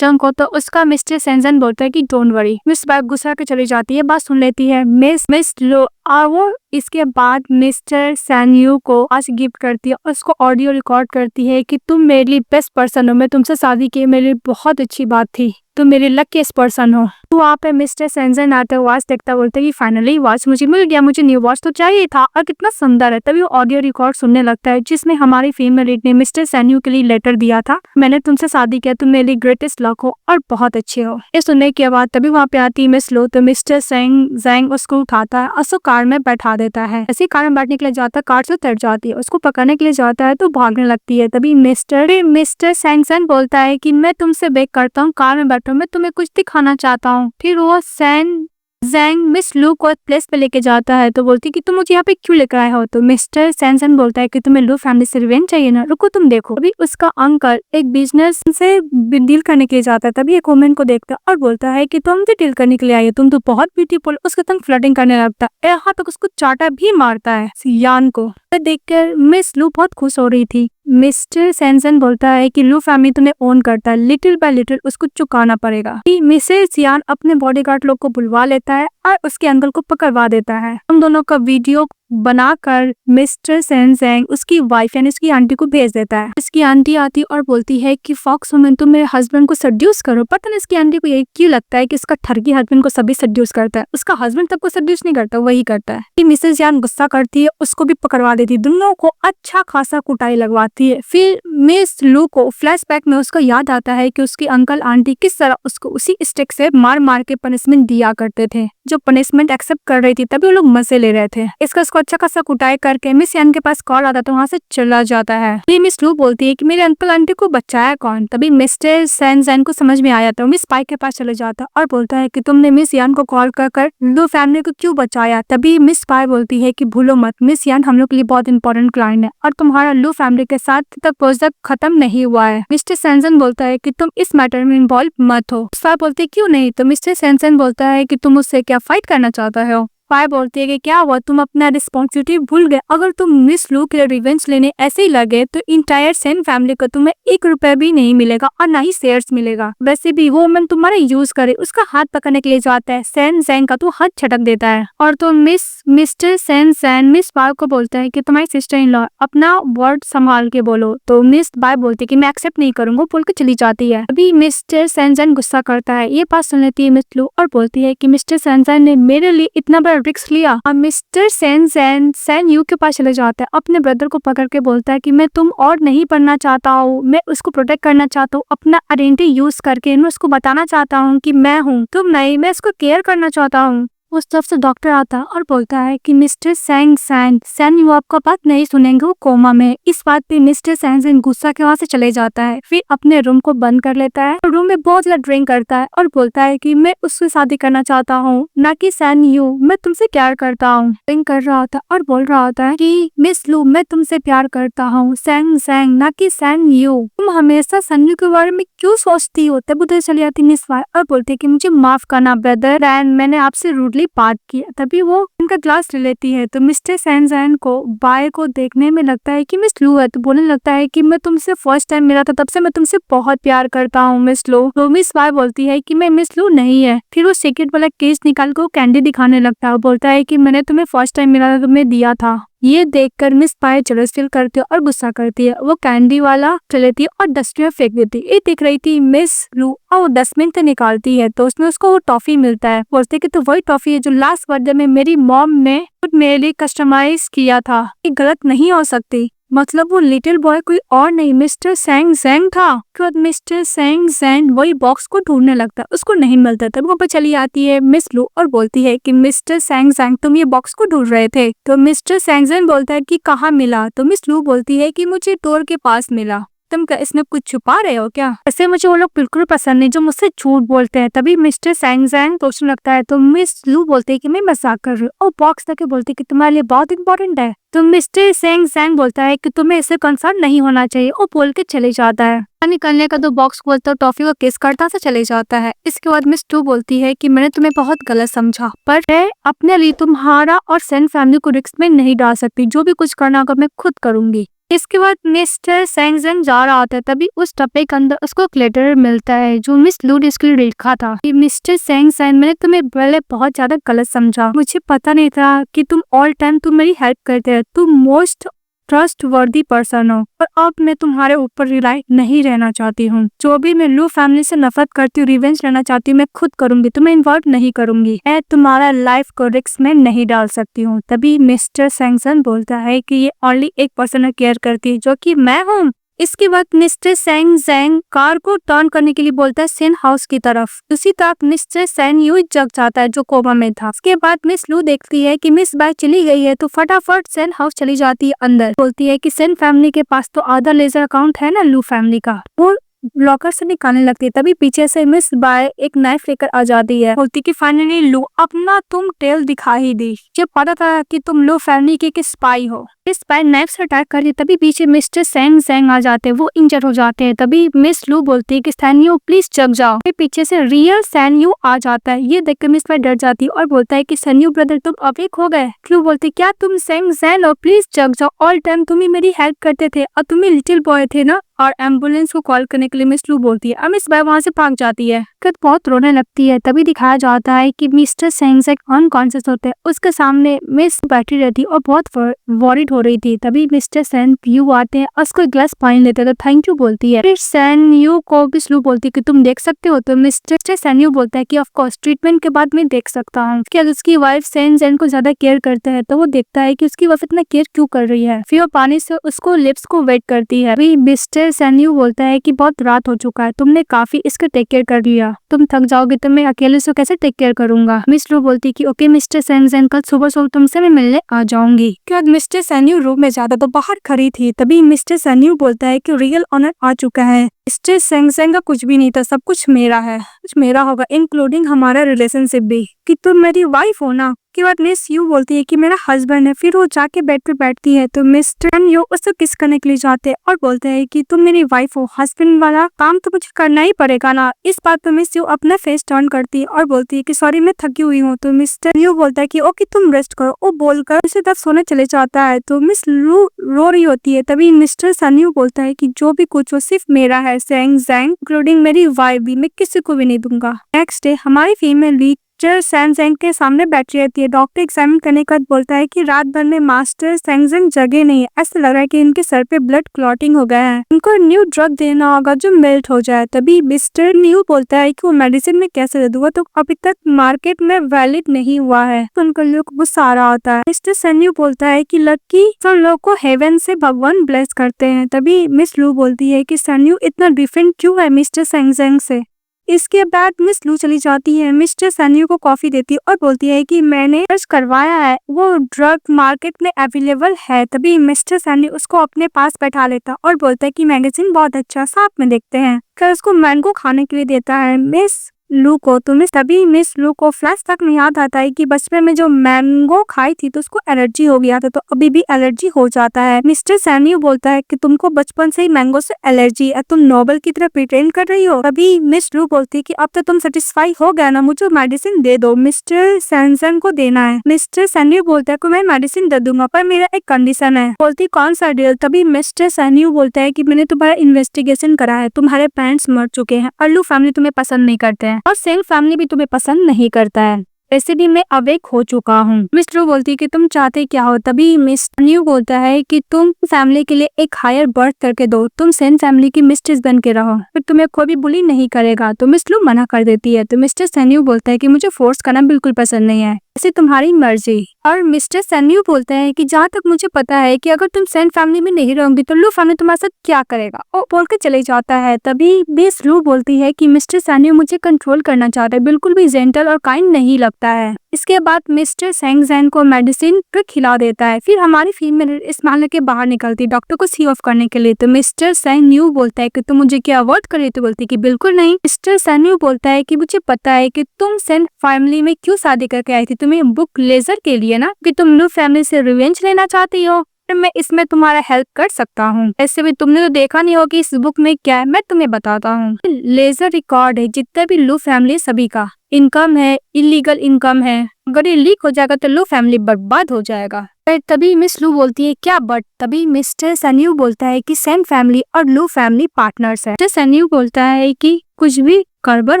को, तो उसका मिस्टर सैन ज़ैंग बोलता है कि डोंट वरी। मिस पाई गुस्सा के चली जाती है, बात सुन लेती है मिस लो और वो इसके बाद मिस्टर सैन्यू को आज गिफ्ट करती है, उसको ऑडियो रिकॉर्ड करती है कि तुम मेरे लिए बेस्ट पर्सन हो, मैं तुमसे शादी की मेरे लिए बहुत अच्छी बात थी, तुम मेरे लकीस्ट पर्सन हो। तो वहाँ पे मिस्टर सैन ज़ैंग आते वॉच देखता बोलते कि फाइनली वॉच मुझे मिल गया, मुझे न्यू वॉच तो चाहिए था और कितना सुंदर है। तभी वो ऑडियो रिकॉर्ड सुनने लगता है जिसमें हमारी फीमेल लीड ने मिस्टर सैन्यू के लिए लेटर दिया था, मैंने तुमसे शादी किया, तुम मेरे लिए ग्रेटेस्ट लक हो और बहुत अच्छे हो। ये सुनने के बाद तभी वहाँ पे आती है मिस लो, तो मिस्टर सैन ज़ैंग उसको उठाता है, उसको कार में बैठा देता है। ऐसी कार में बैठने के लिए जाता है, कार से उतर जाती है, उसको पकड़ने के लिए जाता है तो भागने लगती है। तभी मिस्टर सैन ज़ैंग बोलता है कि मैं तुमसे बेग करता हूँ, कार में बैठो, मैं तुम्हें कुछ दिखाना चाहता हूँ। फिर वो सैन ज़ैंग मिस लू को प्लेस पे लेके जाता है, तो बोलती कि तुम मुझे यहाँ पे क्यों लेकर आए हो। तो मिस्टर सैन ज़ैंग बोलता है कि तुम्हें लू फैमिली से रिवेंज चाहिए ना, रुको तुम देखो। अभी उसका अंकल एक बिजनेस से डील करने के लिए जाता है, तभी एक वुमेन को देखता है और बोलता है कि तुम भी डील करने के लिए आई हो, तुम तो बहुत ब्यूटीफुल। उसके तंग फ्लर्टिंग करने लगता है, यहाँ तक उसको चाटा भी मारता है यान को। देखकर मिस लू बहुत खुश हो रही थी। मिस्टर सैन ज़ैंग बोलता है कि लू फैमिली तुम्हें ओन करता है, लिटिल बाय लिटिल उसको चुकाना पड़ेगा। मिसेस यान अपने बॉडीगार्ड लोग को बुलवा लेता है और उसके अंकल को पकड़वा देता है। उन दोनों का वीडियो बनाकर मिस्टर सैन ज़ैंग उसकी वाइफ यानी उसकी आंटी को भेज देता है। इसकी आंटी आती और बोलती है कि फॉक्स वुमन तुम मेरे हस्बैंड को सड्यूस करो। पता नहीं इसकी आंटी को यही क्यों लगता है कि इसका ठरकी हस्बैंड को सभी सड्यूस करता है, उसका हस्बैंड तब को सड्यूस नहीं करता, वही करता है। मिसेस यान गुस्सा करती है, उसको भी पकड़वा देती है, दोनों को अच्छा खासा कुटाई लगवाती है। फिर मिस लू को फ्लैशबैक में उसको याद आता है कि उसकी अंकल आंटी किस तरह उसको उसी स्टिक से मार मार के पनिशमेंट दिया करते थे, जो पनिशमेंट एक्सेप्ट कर रही थी, तभी वो लोग मजे ले रहे थे। इसका उसको अच्छा खासा कुटाई करके मिस यान के पास कॉल आता तो वहाँ से चला जाता है। फिर मिस लू बोलती है कि मेरे अंकल आंटी को बचाया कौन। तभी मिस्टर सैन ज़ैंग को समझ में आया तो मिस पाई के पास चले जाता और बोलता है कि तुमने मिस यान को कॉल कर लू फैमिली को क्यों बचाया। तभी मिस पाई बोलती है कि भूलो मत, मिस यान हम लोग के लिए बहुत इंपॉर्टेंट क्लाइंट है और तुम्हारा लू फैमिली के साथ तक प्रोजेक्ट खत्म नहीं हुआ है। मिस्टर सैन ज़ैंग बोलता है कि तुम इस मैटर में इन्वॉल्व मत हो। मिस पाई बोलती है क्यों नहीं। तो मिस्टर सैन ज़ैंग बोलता है कि तुम मुझसे क्या फाइट करना चाहता हो। बाय बोलती है कि क्या हुआ, तुम अपना रिस्पॉन्सिबिलिटी भूल गए। अगर तुम मिस लू के रिवेंज लेने ऐसे ही लगे तो इंटायर सेन फैमिली को तुम्हें 1 रुपया भी नहीं मिलेगा और ना ही शेयर्स मिलेगा। वैसे भी वो वुमन तुम्हारा यूज करे, उसका हाथ पकड़ने के लिए जाता है, सैन जैंग का तो हाथ छटक देता है और तो मिस्टर सैन जैन मिस बाय को बोलता है कि तुम्हारी सिस्टर इन लॉ अपना वर्ड संभाल के बोलो। तो मिस बाय बोलती है कि मैं एक्सेप्ट नहीं करूंगा, बोल के चली जाती है। अभी मिस्टर सैन जैन गुस्सा करता है। ये बात सुन लेती है मिस लू और बोलती है कि मिस्टर सैन जैन ने मेरे लिए इतना बड़ा रिस्क लिया। और मिस्टर सैन जैन सैन यू के पास चले जाता है, अपने ब्रदर को पकड़ के बोलता है कि मैं तुम और नहीं पढ़ना चाहता हूँ, मैं उसको प्रोटेक्ट करना चाहता हूँ, अपना आइडेंटिटी यूज करके मैं उसको बताना चाहता हूँ कि मैं हूँ, तुम नहीं, मैं उसको केयर करना चाहता हूँ। उस तरफ से डॉक्टर आता है और बोलता है कि मिस्टर सैन यू आपका बात नहीं सुनेंगे, वो कोमा में। इस बात पे मिस्टर सैन गुस्सा के वहाँ से चले जाता है, फिर अपने रूम को बंद कर लेता है और रूम में बहुत ज्यादा ड्रिंक करता है और बोलता है कि मैं उससे शादी करना चाहता हूँ, ना कि सैन यू, मैं तुमसे प्यार करता हूँ। ड्रिंक कर रहा होता है और बोल रहा होता है कि मिस लू मैं तुमसे प्यार करता हूँ, सैन ना कि सैन यू, तुम हमेशा सैन यू के बारे में क्यों सोचती हो। तब उधर चली आती मिस वाई और बोलती है कि मुझे माफ करना ब्रदर, मैंने आपसे रूडली बात किया। तभी वो उनका ग्लास ले लेती है तो मिस्टर सैन जैन को बाय को देखने में लगता है कि मिस लू है, तो बोलने लगता है कि मैं तुमसे फर्स्ट टाइम मिला था तब से मैं तुमसे बहुत प्यार करता हूँ मिस लू। तो मिस बाय बोलती है कि मैं मिस लू नहीं है। फिर वो सीक्रेट वाला केस निकाल कर कैंडी दिखाने लगता है, बोलता है कि मैंने तुम्हें फर्स्ट टाइम मिला था तुम्हें दिया था। ये देखकर मिस पाए जेलस फील करती है और गुस्सा करती है। वो कैंडी वाला चलेती है और डस्टबिन में फेंक देती है। ये देख रही थी मिस लू और वो डस्टबिन से निकालती है तो उसमें उसको वो टॉफी मिलता है। बोलते कि तो वही टॉफी है जो लास्ट बर्थडे में मेरी मॉम ने खुद मेरे लिए कस्टमाइज किया था, ये गलत नहीं हो सकती। मतलब वो लिटिल बॉय कोई और नहीं मिस्टर सैंग जैंग था। मिस्टर सैंग जैंग वही बॉक्स को ढूंढने लगता है, उसको नहीं मिलता। तब वहाँ पर चली आती है मिस लू और बोलती है कि मिस्टर सैंग जैंग तुम ये बॉक्स को ढूंढ रहे थे। तो मिस्टर सैंग जैंग बोलता है कि कहाँ मिला। तो मिस लू बोलती है कि मुझे डोर के पास मिला। तुम क्या इसमें कुछ छुपा रहे हो क्या। ऐसे मुझे वो लोग बिल्कुल पसंद नहीं जो मुझसे झूठ बोलते हैं। तभी मिस्टर सैंग जैंग सोचने लगता है तो मिस लू बोलते है कि मैं मजाक कर रही हूँ और बॉक्स देके बोलती है कि तुम्हारे लिए बहुत इंपॉर्टेंट है। तो मिस्टर सैंग जैंग बोलता है कि तुम्हें इससे कंसर्न नहीं होना चाहिए और बोल के चले जाता है। निकलने का तो बॉक्स बोलता है टॉफी को किस करता से चले जाता है। इसके बाद मिस टू बोलती है कि मैंने तुम्हें बहुत गलत समझा, पर मैं अपने लिए तुम्हारा और सैन फैमिली को रिस्क में नहीं डाल सकती, जो भी कुछ करना होगा मैं खुद करूंगी। इसके बाद मिस्टर सैंग जैंग जा रहा होता है तभी उस डब्बे के अंदर उसको एक लेटर मिलता है जो मिस लू ने इसके लिए लिखा था कि मिस्टर सैंग जैंग मैंने तुम्हें पहले बहुत ज्यादा गलत समझा, मुझे पता नहीं था कि तुम ऑल टाइम तुम मेरी हेल्प करते हो, तुम मोस्ट ट्रस्ट वर्दी पर्सन हो और अब मैं तुम्हारे ऊपर रिलाई नहीं रहना चाहती हूँ। जो भी मैं लू फैमिली से नफरत करती हूँ, रिवेंज लेना चाहती हूँ, मैं खुद करूंगी, तुम्हें इन्वॉल्व नहीं करूंगी, मैं तुम्हारा लाइफ को रिस्क में नहीं डाल सकती हूँ। तभी मिस्टर सैंग जैंग बोलता है कि ये ओनली एक पर्सन केयर करती है जो कि मैं हूँ। इसके बाद मिस्टर सैंग जैंग कार को टर्न करने के लिए बोलता है सेन हाउस की तरफ। उसी तरफ मिस्टर सैन यू जग जाता है जो कोमा में था। उसके बाद मिस लू देखती है कि मिस बाय चली गई है तो फटाफट सेन हाउस चली जाती है अंदर। बोलती है कि सेन फैमिली के पास तो आधा लेजर अकाउंट है ना लू फैमिली का, वो लॉकर से निकालने लगती है। तभी पीछे से मिस बाय एक नाइफ लेकर आ जाती है। बोलती कि फाइनली लू अपना तुम टेल दिखा ही दी, जब पता था कि तुम लू फैमिली के स्पाई हो। इस स्पाई नाइफ से अटैक करती तभी पीछे मिस्टर सैंग जैंग आ जाते हैं, वो इंजर हो जाते हैं। तभी मिस लू बोलती है कि सैन यू प्लीज जग जाओ। फिर पीछे से रियल सैन यू आ जाता है। ये देखकर मिस बाय डर जाती है और बोलता है कि सैन यू ब्रदर तुम अवेक हो गए। लू बोलती क्या तुम सैंग जैंग हो, प्लीज जग जाओ, ऑल टाइम तुम ही मेरी हेल्प करते थे और तुम ही लिटिल बॉय थे ना। और एम्बुलेंस को कॉल करने के लिए मिस लू बोलती है और मिस बाय वहाँ से भाग जाती है। बहुत रोने लगती है। तभी दिखाया जाता है कि मिस्टर सैंग जैंग अनकॉन्शियस होते हैं, उसके सामने मिस बैठी रहती और बहुत वॉरिड हो रही थी। तभी मिस्टर सैन यू आते हैं, उसको एक ग्लास पानी देते हैं तो थैंक यू बोलती है। फिर सैन यू को मिस लू बोलती है कि तुम देख सकते हो, तो मिस्टर सैन यू बोलता है कि ऑफ कोर्स ट्रीटमेंट के बाद मैं देख सकता हूँ। क्या उसकी वाइफ सैन जैंग को ज्यादा केयर करता है तो वो देखता है कि उसकी वाइफ इतना केयर क्यों कर रही है। फिर वो पानी से उसको लिप्स को वेट करती है। फिर मिस्टर सैन यू बोलता है कि बहुत रात हो चुका है, तुमने काफी इसका टेक केयर कर लिया, तुम थक जाओगे तो मैं अकेले से कैसे टेक केयर करूंगा। मिस लू बोलती कि ओके मिस्टर सैंग जैंग, कल सुबह तुमसे मैं मिलने आ जाऊंगी। क्या मिस्टर सैन यू रूम में ज्यादा तो बाहर खड़ी थी। तभी मिस्टर सैन यू बोलता है कि रियल ऑनर आ चुका है, मिस्टर सैंग जैंग का कुछ भी नहीं था, सब कुछ मेरा है, कुछ मेरा होगा इंक्लूडिंग हमारा रिलेशनशिप भी, कि तुम मेरी वाइफ हो ना, इसके बाद मिस यू बोलती है कि मेरा हस्बैंड है। फिर वो जाके बेड पे बैठती है तो मिस्टर यू उसको किस करने के लिए जाते हैं और बोलते हैं कि तुम मेरी वाइफ हो, हस्बैंड वाला काम तो मुझे करना ही पड़ेगा ना। इस बात पे मिस यू अपना फेस टर्न करती है और बोलती है कि सॉरी मैं थकी हुई हूँ। तो मिस्टर यू बोलता है कि ओके तुम रेस्ट करो। वो बोलकर उसे तब सोने चले जाता है। तो मिस लू रो रही होती है। तभी मिस्टर सन्यू बोलता है कि जो भी कुछ हो सिर्फ मेरा है, सैंग जैंग इंक्लूडिंग मेरी वाइफ भी, मैं किसी को भी नहीं दूंगा। नेक्स्ट डे हमारी फीमेल लीड सैंगजेंग के सामने बैठी रहती है। डॉक्टर एग्जामिन करने के बाद बोलता है कि रात भर में मास्टर सैंगजेंग जगे नहीं है, ऐसा लग रहा है कि इनके सर पे ब्लड क्लॉटिंग हो गया है, इनको न्यू ड्रग देना होगा जो मेल्ट हो जाए। तभी मिस्टर न्यू बोलता है कि वो मेडिसिन में कैसे दे दूंगा, तो अभी तक मार्केट में वैलिड नहीं हुआ है। तो उनको लोग गुस्सा आ रहा होता है। मिस्टर सन्यू बोलता है कि लकी सब लोग को हेवन से भगवान ब्लेस करते हैं। तभी मिस लू बोलती है कि सन्यू इतना डिफरेंट क्यों है मिस्टर सैंगजेंग से। इसके बाद मिस लू चली जाती है, मिस्टर सन्यू को कॉफी देती है और बोलती है कि मैंने सर्च करवाया है, वो ड्रग मार्केट में अवेलेबल है। तभी मिस्टर सन्यू उसको अपने पास बैठा लेता और बोलता है कि मैगजीन बहुत अच्छा, साथ में देखते हैं। फिर उसको मैंगो खाने के लिए देता है मिस लू को। तो तभी मिस लू को फ्लैशबैक में याद आता है कि बचपन में जो मैंगो खाई थी तो उसको एलर्जी हो गया था, तो अभी भी एलर्जी हो जाता है। मिस्टर सैन्यू बोलता है कि तुमको बचपन से ही मैंगो से एलर्जी है, तुम नोबल की तरह प्रिटेंड कर रही हो। तभी मिस लू बोलती है कि अब तो तुम सेटिस्फाई हो गया ना, मुझे मेडिसिन दे दो, मिस्टर सैनसन को देना है। मिस्टर सैन्यू बोलता है कि मैं मेडिसिन दे दूंगा पर मेरा एक कंडीशन है। बोलती कौन सा डील। तभी मिस्टर सैन्यू बोलता है कि मैंने तुम्हारा इन्वेस्टिगेशन करा है, तुम्हारे पेरेंट्स मर चुके हैं और लू फैमिली तुम्हें पसंद नहीं करते हैं और सेंग फैमिली भी तुम्हें पसंद नहीं करता है, ऐसे भी मैं अवेक हो चुका हूँ। मिस लू बोलती है कि तुम चाहते क्या हो। तभी मिस न्यू बोलता है कि तुम फैमिली के लिए एक हायर बर्थ करके दो, तुम सेन फैमिली की मिस्ट्रेस बन के रहो, फिर तुम्हें कोई भी बुली नहीं करेगा। तो मिस लू मना कर देती है। तो मिस्टर सैन्यू बोलता है कि मुझे फोर्स करना बिल्कुल पसंद नहीं है, ऐसे तुम्हारी मर्जी। और मिस्टर सैन्यू बोलता है कि जहाँ तक मुझे पता है कि अगर तुम सेन फैमिली में नहीं रहोगी तो लू फैमिली तुम्हारे साथ क्या करेगा, वो बोल के चले जाता है। तभी मिस लू बोलती है कि मिस्टर सैन्यू मुझे कंट्रोल करना चाहता है, बिल्कुल भी जेंटल और काइंड नहीं लगता है। इसके बाद मिस्टर सैंगजेन को मेडिसिन खिला देता है। फिर हमारी फीमेल इस मामले के बाहर निकलती डॉक्टर को सी ऑफ करने के लिए। तो मिस्टर सैन्यू बोलता है कि तुम मुझे क्या अवॉइड कर रही, तो बोलती कि बिल्कुल नहीं। मिस्टर सैन्यू बोलता है कि मुझे पता है कि तुम सेन फैमिली में क्यों शादी करके आई थी, तुम्हें बुक लेजर के लिए ना, कि तुम लू फैमिली से रिवेंज लेना चाहती हो, मैं इसमें तुम्हारा हेल्प कर सकता हूँ। ऐसे भी तुमने तो देखा नहीं होगा इस बुक में क्या है, मैं तुम्हें बताता हूँ। लेजर रिकॉर्ड है जितने भी लू फैमिली सभी का इनकम है, इलीगल इनकम है, अगर ये लीक हो जाएगा तो लू फैमिली बर्बाद हो जाएगा। तभी मिस लू बोलती है क्या बट। तभी मिस्टर सैन्यू बोलता है कि सेन फैमिली और लू फैमिली पार्टनर्स है। मिस्टर सैन्यू बोलता है कि कुछ भी गड़बड़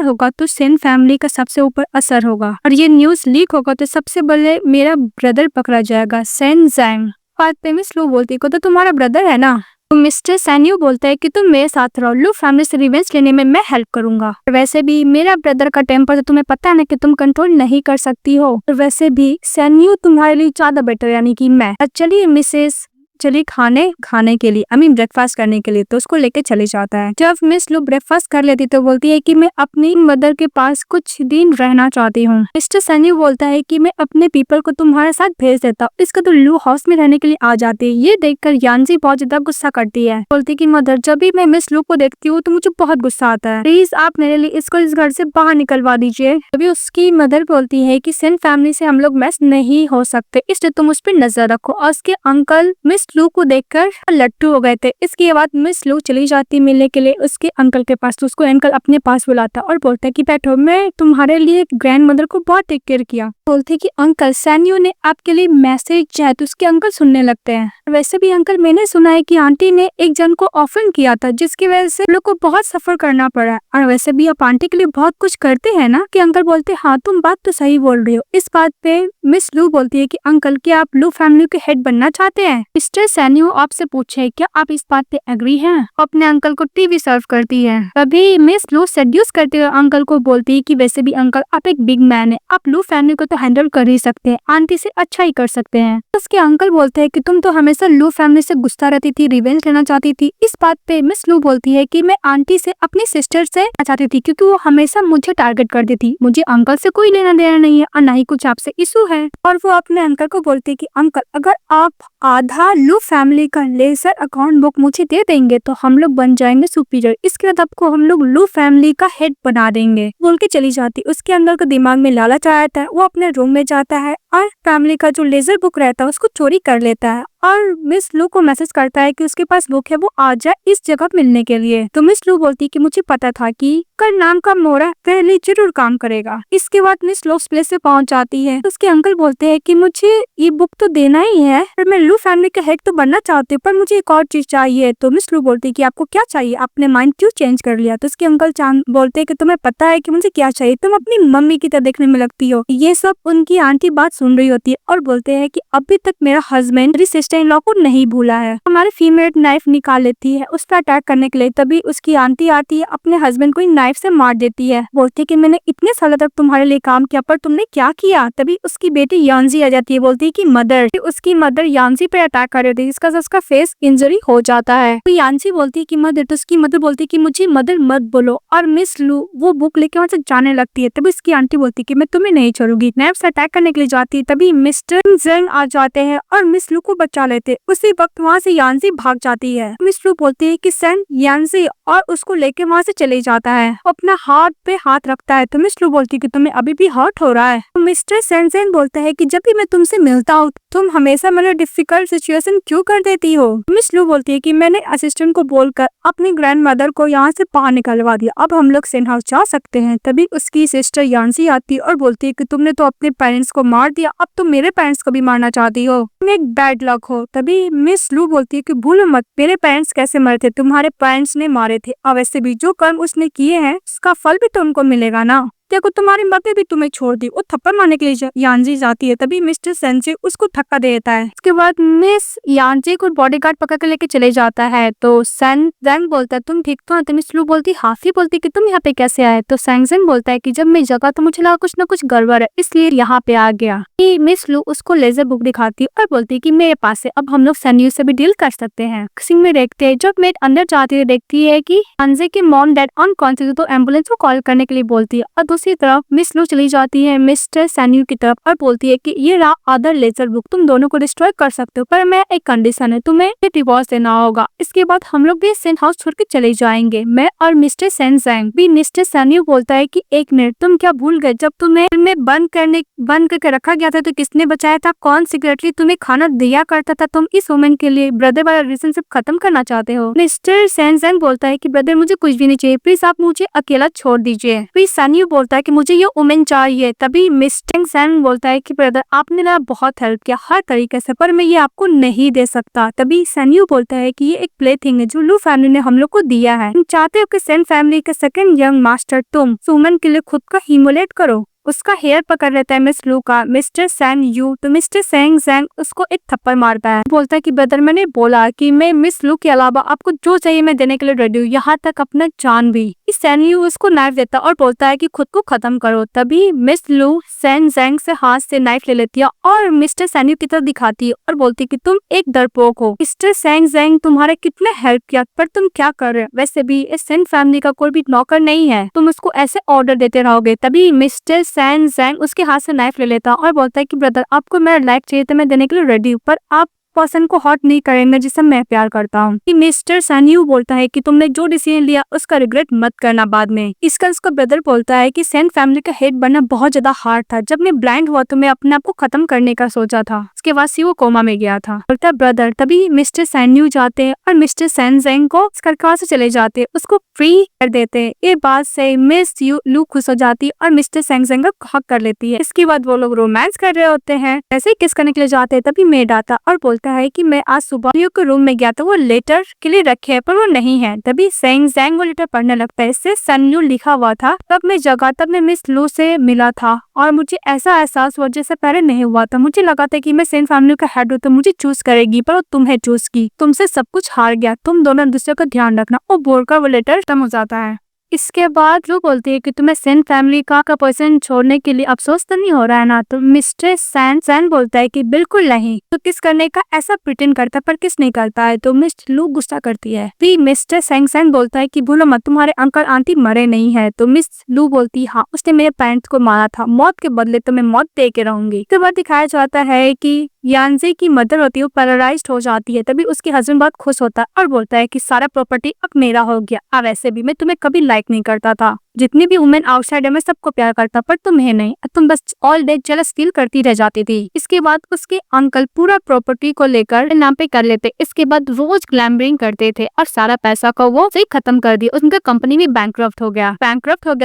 होगा तो सेन फैमिली का सबसे ऊपर असर होगा और ये न्यूज लीक होगा तो सबसे पहले मेरा ब्रदर पकड़ा जाएगा, सेन जैंग। बात पे मिस लू बोलती को तो तुम्हारा ब्रदर है ना। तो मिस्टर सैन्यू बोलता है कि तुम मेरे साथ रहो, लू फैमिली से रिवेंज लेने में मैं हेल्प करूंगा। वैसे भी मेरा ब्रदर का टेम्पर तो तुम्हें पता है ना कि तुम कंट्रोल नहीं कर सकती हो, और वैसे भी सैन्यू तुम्हारे लिए ज्यादा बेटर यानी कि मैं। चलिए मिसेस चली खाने के लिए, आई मीन ब्रेकफास्ट करने के लिए। तो उसको लेके चले जाता है। जब मिस लू ब्रेकफास्ट कर लेती तो बोलती है कि मैं अपनी मदर के पास कुछ दिन रहना चाहती हूँ। मिस्टर सैन्यू बोलता है कि मैं अपने पीपल को तुम्हारे साथ भेज देता हूँ, इसका तो लू हाउस में रहने के लिए आ जाती है। ये देखकर यानजी बहुत ज्यादा गुस्सा करती है, बोलती कि मदर जब भी मैं मिस लू को देखती हूँ तो मुझे बहुत गुस्सा आता है, प्लीज आप मेरे लिए इसको इस घर से बाहर निकलवा दीजिए। तभी उसकी मदर बोलती है कि सेन फैमिली से हम लोग मैच नहीं हो सकते, इसलिए तुम उस पर नजर रखो। और उसके अंकल मिस लू को देखकर लट्टू हो गए थे। इसके बाद मिस लू चली जाती मिलने के लिए उसके अंकल के पास। तो उसको अंकल अपने पास बुलाता और बोलता है कि बैठो, मैं तुम्हारे लिए ग्रैंड मदर को बहुत टेक केयर किया। बोलते कि अंकल सैन्यू ने आपके लिए मैसेज है। तो उसके अंकल सुनने लगते हैं, वैसे भी अंकल मैंने सुना है कि आंटी ने एक जन को ऑफर किया था जिसकी वजह से लोग को बहुत सफर करना पड़ा, और वैसे भी आप आंटी के लिए बहुत कुछ करते हैं ना। कि अंकल बोलते हाँ तुम बात तो सही बोल रही हो। इस बात पे मिस लू बोलती है कि अंकल क्या आप लू फैमिली के हेड बनना चाहते हैं। मिस्टर सैन्यू आपसे पूछे क्या आप इस बात पे एग्री हैं। अपने अंकल को टीवी सर्व करती है। तभी मिस लू सेड्यूस करते हुए अंकल को बोलती है कि वैसे भी अंकल आप एक बिग मैन है, आप लू फैमिली को तो हैंडल कर ही सकते हैं, आंटी से अच्छा ही कर सकते हैं। उसके अंकल बोलते हैं कि तुम तो हमेशा लू फैमिली से गुस्सा रहती थी, रिवेंज लेना चाहती थी। इस बात पे मिस लू बोलती है कि मैं आंटी से अपनी सिस्टर से चाहती थी क्योंकि वो हमेशा मुझे टारगेट करती थी, मुझे अंकल से कोई लेना देना नहीं है और ना ही कुछ आपसे इशू है। और वो अपने अंकल को बोलती है कि अंकल अगर आप आधा लू फैमिली का लेजर अकाउंट बुक मुझे दे देंगे तो हम लोग बन जाएंगे सुपीरियर, इसके बाद आपको हम लोग लू फैमिली का हेड बना देंगे बोल के चली जाती। उसके अंदर का दिमाग में लालच आ जाता है, वो अपने रूम में जाता है और फैमिली का जो लेजर बुक रहता है उसको चोरी कर लेता है और मिस लू को मैसेज करता है कि उसके पास बुक है, वो आ जाए इस जगह मिलने के लिए। तो मिस लू बोलती कि मुझे पता था कि कर नाम का मोरा पहले जरूर काम करेगा। इसके बाद मिस लू उस प्लेस से पहुंच जाती है। तो उसके अंकल बोलते हैं कि मुझे ये बुक तो देना ही है, पर मैं लू फैमिली का हेड तो बनना चाहती हूँ, पर मुझे एक और चीज चाहिए। तो मिस लू बोलती है कि आपको क्या चाहिए, आपने माइंड क्यों चेंज कर लिया। तो उसके अंकल बोलते हैं कि तुम्हें पता है कि मुझे क्या चाहिए, तुम अपनी मम्मी की तरह देखने में लगती हो। ये सब उनकी आंटी बात सुन रही होती है और बोलते हैं कि अभी तक मेरा हस्बैंड मेरी सिस्टर इन लॉ को नहीं भूला है। हमारी फीमेल नाइफ निकाल लेती है उस पर अटैक करने के लिए, तभी उसकी आंटी आती है, अपने हस्बैंड को नाइफ से मार देती है। बोलती है कि मैंने इतने सालों तक तुम्हारे लिए काम किया पर तुमने क्या किया। तभी उसकी बेटी यांजी आ जाती है, बोलती है कि मदर, उसकी मदर यांजी पे अटैक कर रही थी, इसका उसका फेस इंजरी हो जाता है। तो यांजी बोलती है कि मदर, तो उसकी मदर बोलती है कि मुझे मदर मत बोलो और मिस लू वो बुक लेके वहाँ से जाने लगती है। तभी उसकी आंटी बोलती है कि मैं तुम्हें नहीं छोड़ूंगी, नाइफ से अटैक करने के लिए जाती है। तभी मिस्टर जेंग आ जाते हैं और मिस लू को बचा लेते। उसी वक्त वहाँ से यांजी भाग जाती है। मिस लू बोलती है कि सन यांजी और उसको लेके वहाँ से चले जाता है, अपना हाथ पे हाथ रखता है। तो मिस लू बोलती है कि तुम्हें अभी भी हर्ट हो रहा है। तो मिस्टर सेंसेन बोलता है कि जब भी मैं तुमसे मिलता हूँ तुम हमेशा मेरा डिफिकल्ट सिचुएशन क्यों कर देती हो। मिस लू बोलती है कि मैंने असिस्टेंट को बोलकर अपनी ग्रैंड मदर को यहाँ से बाहर निकलवा दिया, अब हम लोग सेन हाउस जा सकते हैं। तभी उसकी सिस्टर यांसी आती है और बोलती है कि तुमने तो अपने पेरेंट्स को मार दिया, अब तुम मेरे पेरेंट्स को भी मारना चाहती हो, तुम एक बैड लक हो। तभी मिस लू बोलती है कि भूलो मत मेरे पेरेंट्स कैसे मरे थे, तुम्हारे पेरेंट्स ने मारे थे, और वैसे भी जो कर्म उसने किए हैं उसका फल भी तो उनको मिलेगा ना। देखो तुम्हारी मम्मी भी तुम्हें छोड़ दी। वो थप्पड़ मारने के लिए यांजी जाती है, तभी मिस्टर सेंसे उसको धक्का दे देता है। उसके बाद मिस यांजी को बॉडीगार्ड पकड़ के लेके चले जाता है। तो सैन जैंग बोलता है तुम ठीक तो? तो मिस लू बोलती हाफी बोलती कि तुम यहाँ पे कैसे आए। तो सैंगजेन बोलता है कि जब मैं जगा तो मुझे लगा कुछ न कुछ गड़बड़ है, इसलिए यहाँ पे आ गया। मिस लू उसको लेजर बुक दिखाती है और बोलती है कि मेरे पास है, अब हम लोग सैन्यू से भी डील कर सकते हैं। किसिंग में देखते हैं, जब मेट अंदर जाती है देखती है कि यांजी की मॉम डैड अनकॉन्शियस, तो एम्बुलेंस को कॉल करने के लिए बोलती है। और दूसरी तरफ मिस लू चली जाती है मिस्टर सैन्यू की तरफ और बोलती है कि ये रहा अदर लेजर बुक, तुम दोनों को डिस्ट्रॉय कर सकते हो, पर मैं एक कंडीशन है, तुम्हें डिवोर्स देना होगा। इसके बाद हम लोग भी सेन हाउस छोड़ के चले जाएंगे, मैं और मिस्टर सेन जैंग भी। मिस्टर सैन्यू बोलता है कि एक मिनट, तुम क्या भूल गए जब तुम्हें बंद करके रखा गया था तो किसने बचाया था, कौन सीक्रेटली तुम्हें खाना दिया करता था, तुम इस वुमेन के लिए ब्रदर वाला रिलेशनशिप खत्म करना चाहते हो। मिस्टर सेन जैंग बोलता है कि ब्रदर मुझे कुछ भी नहीं चाहिए, प्लीज आप मुझे अकेला छोड़ दीजिए। फिर सैन्यू बोलता है कि मुझे ये वुमेन चाहिए। तभी मिस्टर सैन बोलता है कि ब्रदर आपने मेरा बहुत हेल्प किया हर तरीके से, पर मैं ये आपको नहीं दे सकता। तभी सैन्यू बोलता है कि ये एक प्ले थिंग है जो लू फैमिली ने हम लोग को दिया है, तुम चाहते हो कि सेन फैमिली के सेकंड यंग मास्टर तुम वुमेन के लिए खुद का ह्यूमिलेट करो। उसका हेयर पकड़ लेता है मिस लू का मिस्टर सैन यू। तो मिस्टर सैंग जैंग उसको एक थप्पड़ मारता है, बोलता है कि ब्रदर मैंने बोला कि मैं मिस लू के अलावा आपको जो चाहिए मैं देने के लिए रेडी हूँ, यहाँ तक अपना जान भी। इस सैन यू उसको नाइफ देता और बोलता है कि खुद को खत्म करो। तभी मिस लू सैन जैंग से हाथ से नाइफ ले लेती है और मिस्टर सैन यू की तरफ दिखाती है और बोलती है कि तुम एक डरपोक हो, मिस्टर सैंग जैंग तुम्हारे कितने हेल्प किया, पर तुम क्या कर रहे हो, वैसे भी इस सेन फैमिली का कोई भी नौकर नहीं है, तुम उसको ऐसे ऑर्डर देते रहोगे। तभी मिस्टर सैन जैंग उसके हाथ से नाइफ ले लेता और बोलता है कि ब्रदर आपको मेरा लाइफ चाहिए तो मैं देने के लिए रेडी हूँ, पर आप पर्सन को हर्ट नहीं करेंगे जिसे मैं प्यार करता हूँ। मिस्टर सैन्यू बोलता है कि तुमने जो डिसीजन लिया उसका रिग्रेट मत करना बाद में। इसका उसका ब्रदर बोलता है कि सेन फैमिली का हेड बनना बहुत ज्यादा हार्ड था, जब मैं ब्लाइंड हुआ तो मैं अपने आप को खत्म करने का सोचा था, उसके बाद से वो कोमा में गया था, बोलता है ब्रदर। तभी मिस्टर सैन्यू जाते हैं और मिस्टर सैन जैंग को कार से चले जाते हैं, उसको फ्री कर देते हैं। ये बात से मिस लू खुश हो जाती है और मिस्टर सैन जैंग का हक कर लेती है। इसके बाद वो लोग रोमांस कर रहे होते हैं, ऐसे ही किस करने के लिए जाते हैं। तभी मेड आता और बोलता है कि मैं आज सुबह के रूम में गया तो वो लेटर के लिए रखे है पर वो नहीं है। तभी सैंग जैंग वो लेटर पढ़ने लगता है, इससे सन्यू लिखा हुआ था, तब मैं जगा तब मैं मिस लू से मिला था और मुझे ऐसा एहसास हुआ जैसे पहले नहीं हुआ था, मुझे लगा था कि मैं सेन फैमिली का हेड हूँ तो मुझे चूज करेगी, पर वो तुम्हें चूज की, तुमसे सब कुछ हार गया, तुम दोनों दूसरे का ध्यान रखना। और बोलकर वो लेटर खत्म हो जाता है। इसके बाद वो बोलती है कि तुम्हें सेन फैमिली का पर्सन छोड़ने के लिए अफसोस तो नहीं हो रहा है ना। तो मिस्टर सैन बोलता है कि बिल्कुल नहीं, तो किस करने का ऐसा प्रिटेंड करता है पर किस नहीं करता है। तो मिस लू गुस्सा करती है। फिर मिस्टर सैन बोलता है कि भूलो मत तुम्हारे अंकल आंटी मरे नहीं है। तो मिस लू बोलती हाँ उसने मेरे पेरेंट्स को मारा था, मौत के बदले तो मैं मौत दे के रहूंगी। इसके बाद दिखाया जाता है कि यानजी की मदर होती है वो पैरालाइज्ड हो जाती है। तभी उसके हस्बैंड बहुत खुश होता है और बोलता है कि सारा प्रॉपर्टी अब मेरा हो गया। अब वैसे भी मैं तुम्हें कभी लाइक नहीं करता था, जितनी भी वुमेन आउटसाइड है मैं सबको प्यार करता, पर तुम्हें नहीं, तुम बस ऑल डे जेलस फील करती रह जाती थी। इसके बाद उसके अंकल पूरा प्रॉपर्टी को लेकर नाम पे कर लेते। इसके बाद रोज ग्लैमरिंग करते थे और सारा पैसा को वो सही खत्म कर दिया। उनका कंपनी भी बैंकक्रप्ट हो गया।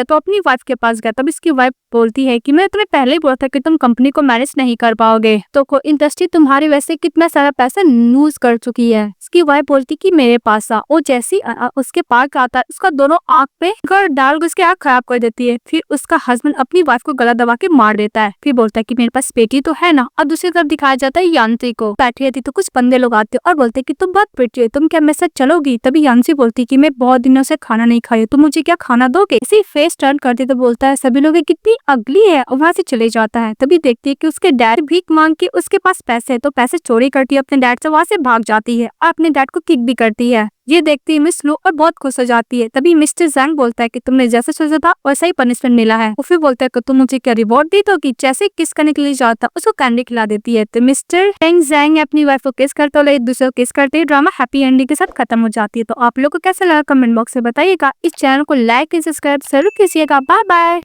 तो अपनी वाइफ के पास गया। तब इसकी वाइफ बोलती है कि मैं तुम्हें पहले ही बोला था कि तुम कंपनी को मैनेज नहीं कर पाओगे, तो इंडस्ट्री तुम्हारी वैसे कितना सारा पैसा लूज कर चुकी है। इसकी वाइफ बोलती कि मेरे पास आ। वो जैसी उसके पास आता है उसका दोनों आंख पे कर डाल के उसकी आंख खराब कर देती है। फिर उसका हस्बैंड अपनी वाइफ को गला दबा के मार देता है। फिर बोलता है कि मेरे पास बेटी तो है ना। और दूसरी तरफ दिखाया जाता है यान्सी को बैठी रहती, तो कुछ बंदे लोग आते और बोलते हैं कि तुम बहुत प्रिटी हो, तुम क्या मेरे साथ चलोगी। तभी यान्सी बोलती कि मैं बहुत दिनों से खाना नहीं खाई, तुम मुझे क्या खाना दोगे। इसी फेस टर्न करती तो बोलता है सभी लोग कितनी अगली है, और वहाँ से चले जाता है। तभी देखती है कि उसके डैड भीख मांग के उसके पास पैसे है, तो पैसे चोरी करती है अपने डैड से, वहाँ से भाग जाती है और अपने डैड को किक भी करती है। ये देखती है मिस लू और बहुत खुश हो जाती है। तभी मिस्टर जैंग बोलता है कि तुमने जैसा सोचा था वैसा ही पनिशमेंट मिला है। वो फिर बोलता है कि तुम मुझे क्या रिवॉर्ड दी दोगी। जैसे किस करने के लिए जाता उसको कैंडी खिला देती है। तो मिस्टर जैंग अपनी वाइफ को किस करते एक दूसरे को किस करते ड्रामा हैप्पी एंडिंग के साथ खत्म हो जाती है। तो आप लोग को कैसा लगा कमेंट बॉक्स में बताइएगा। इस चैनल को लाइक एंड सब्सक्राइब जरूर कीजिएगा। Bye bye.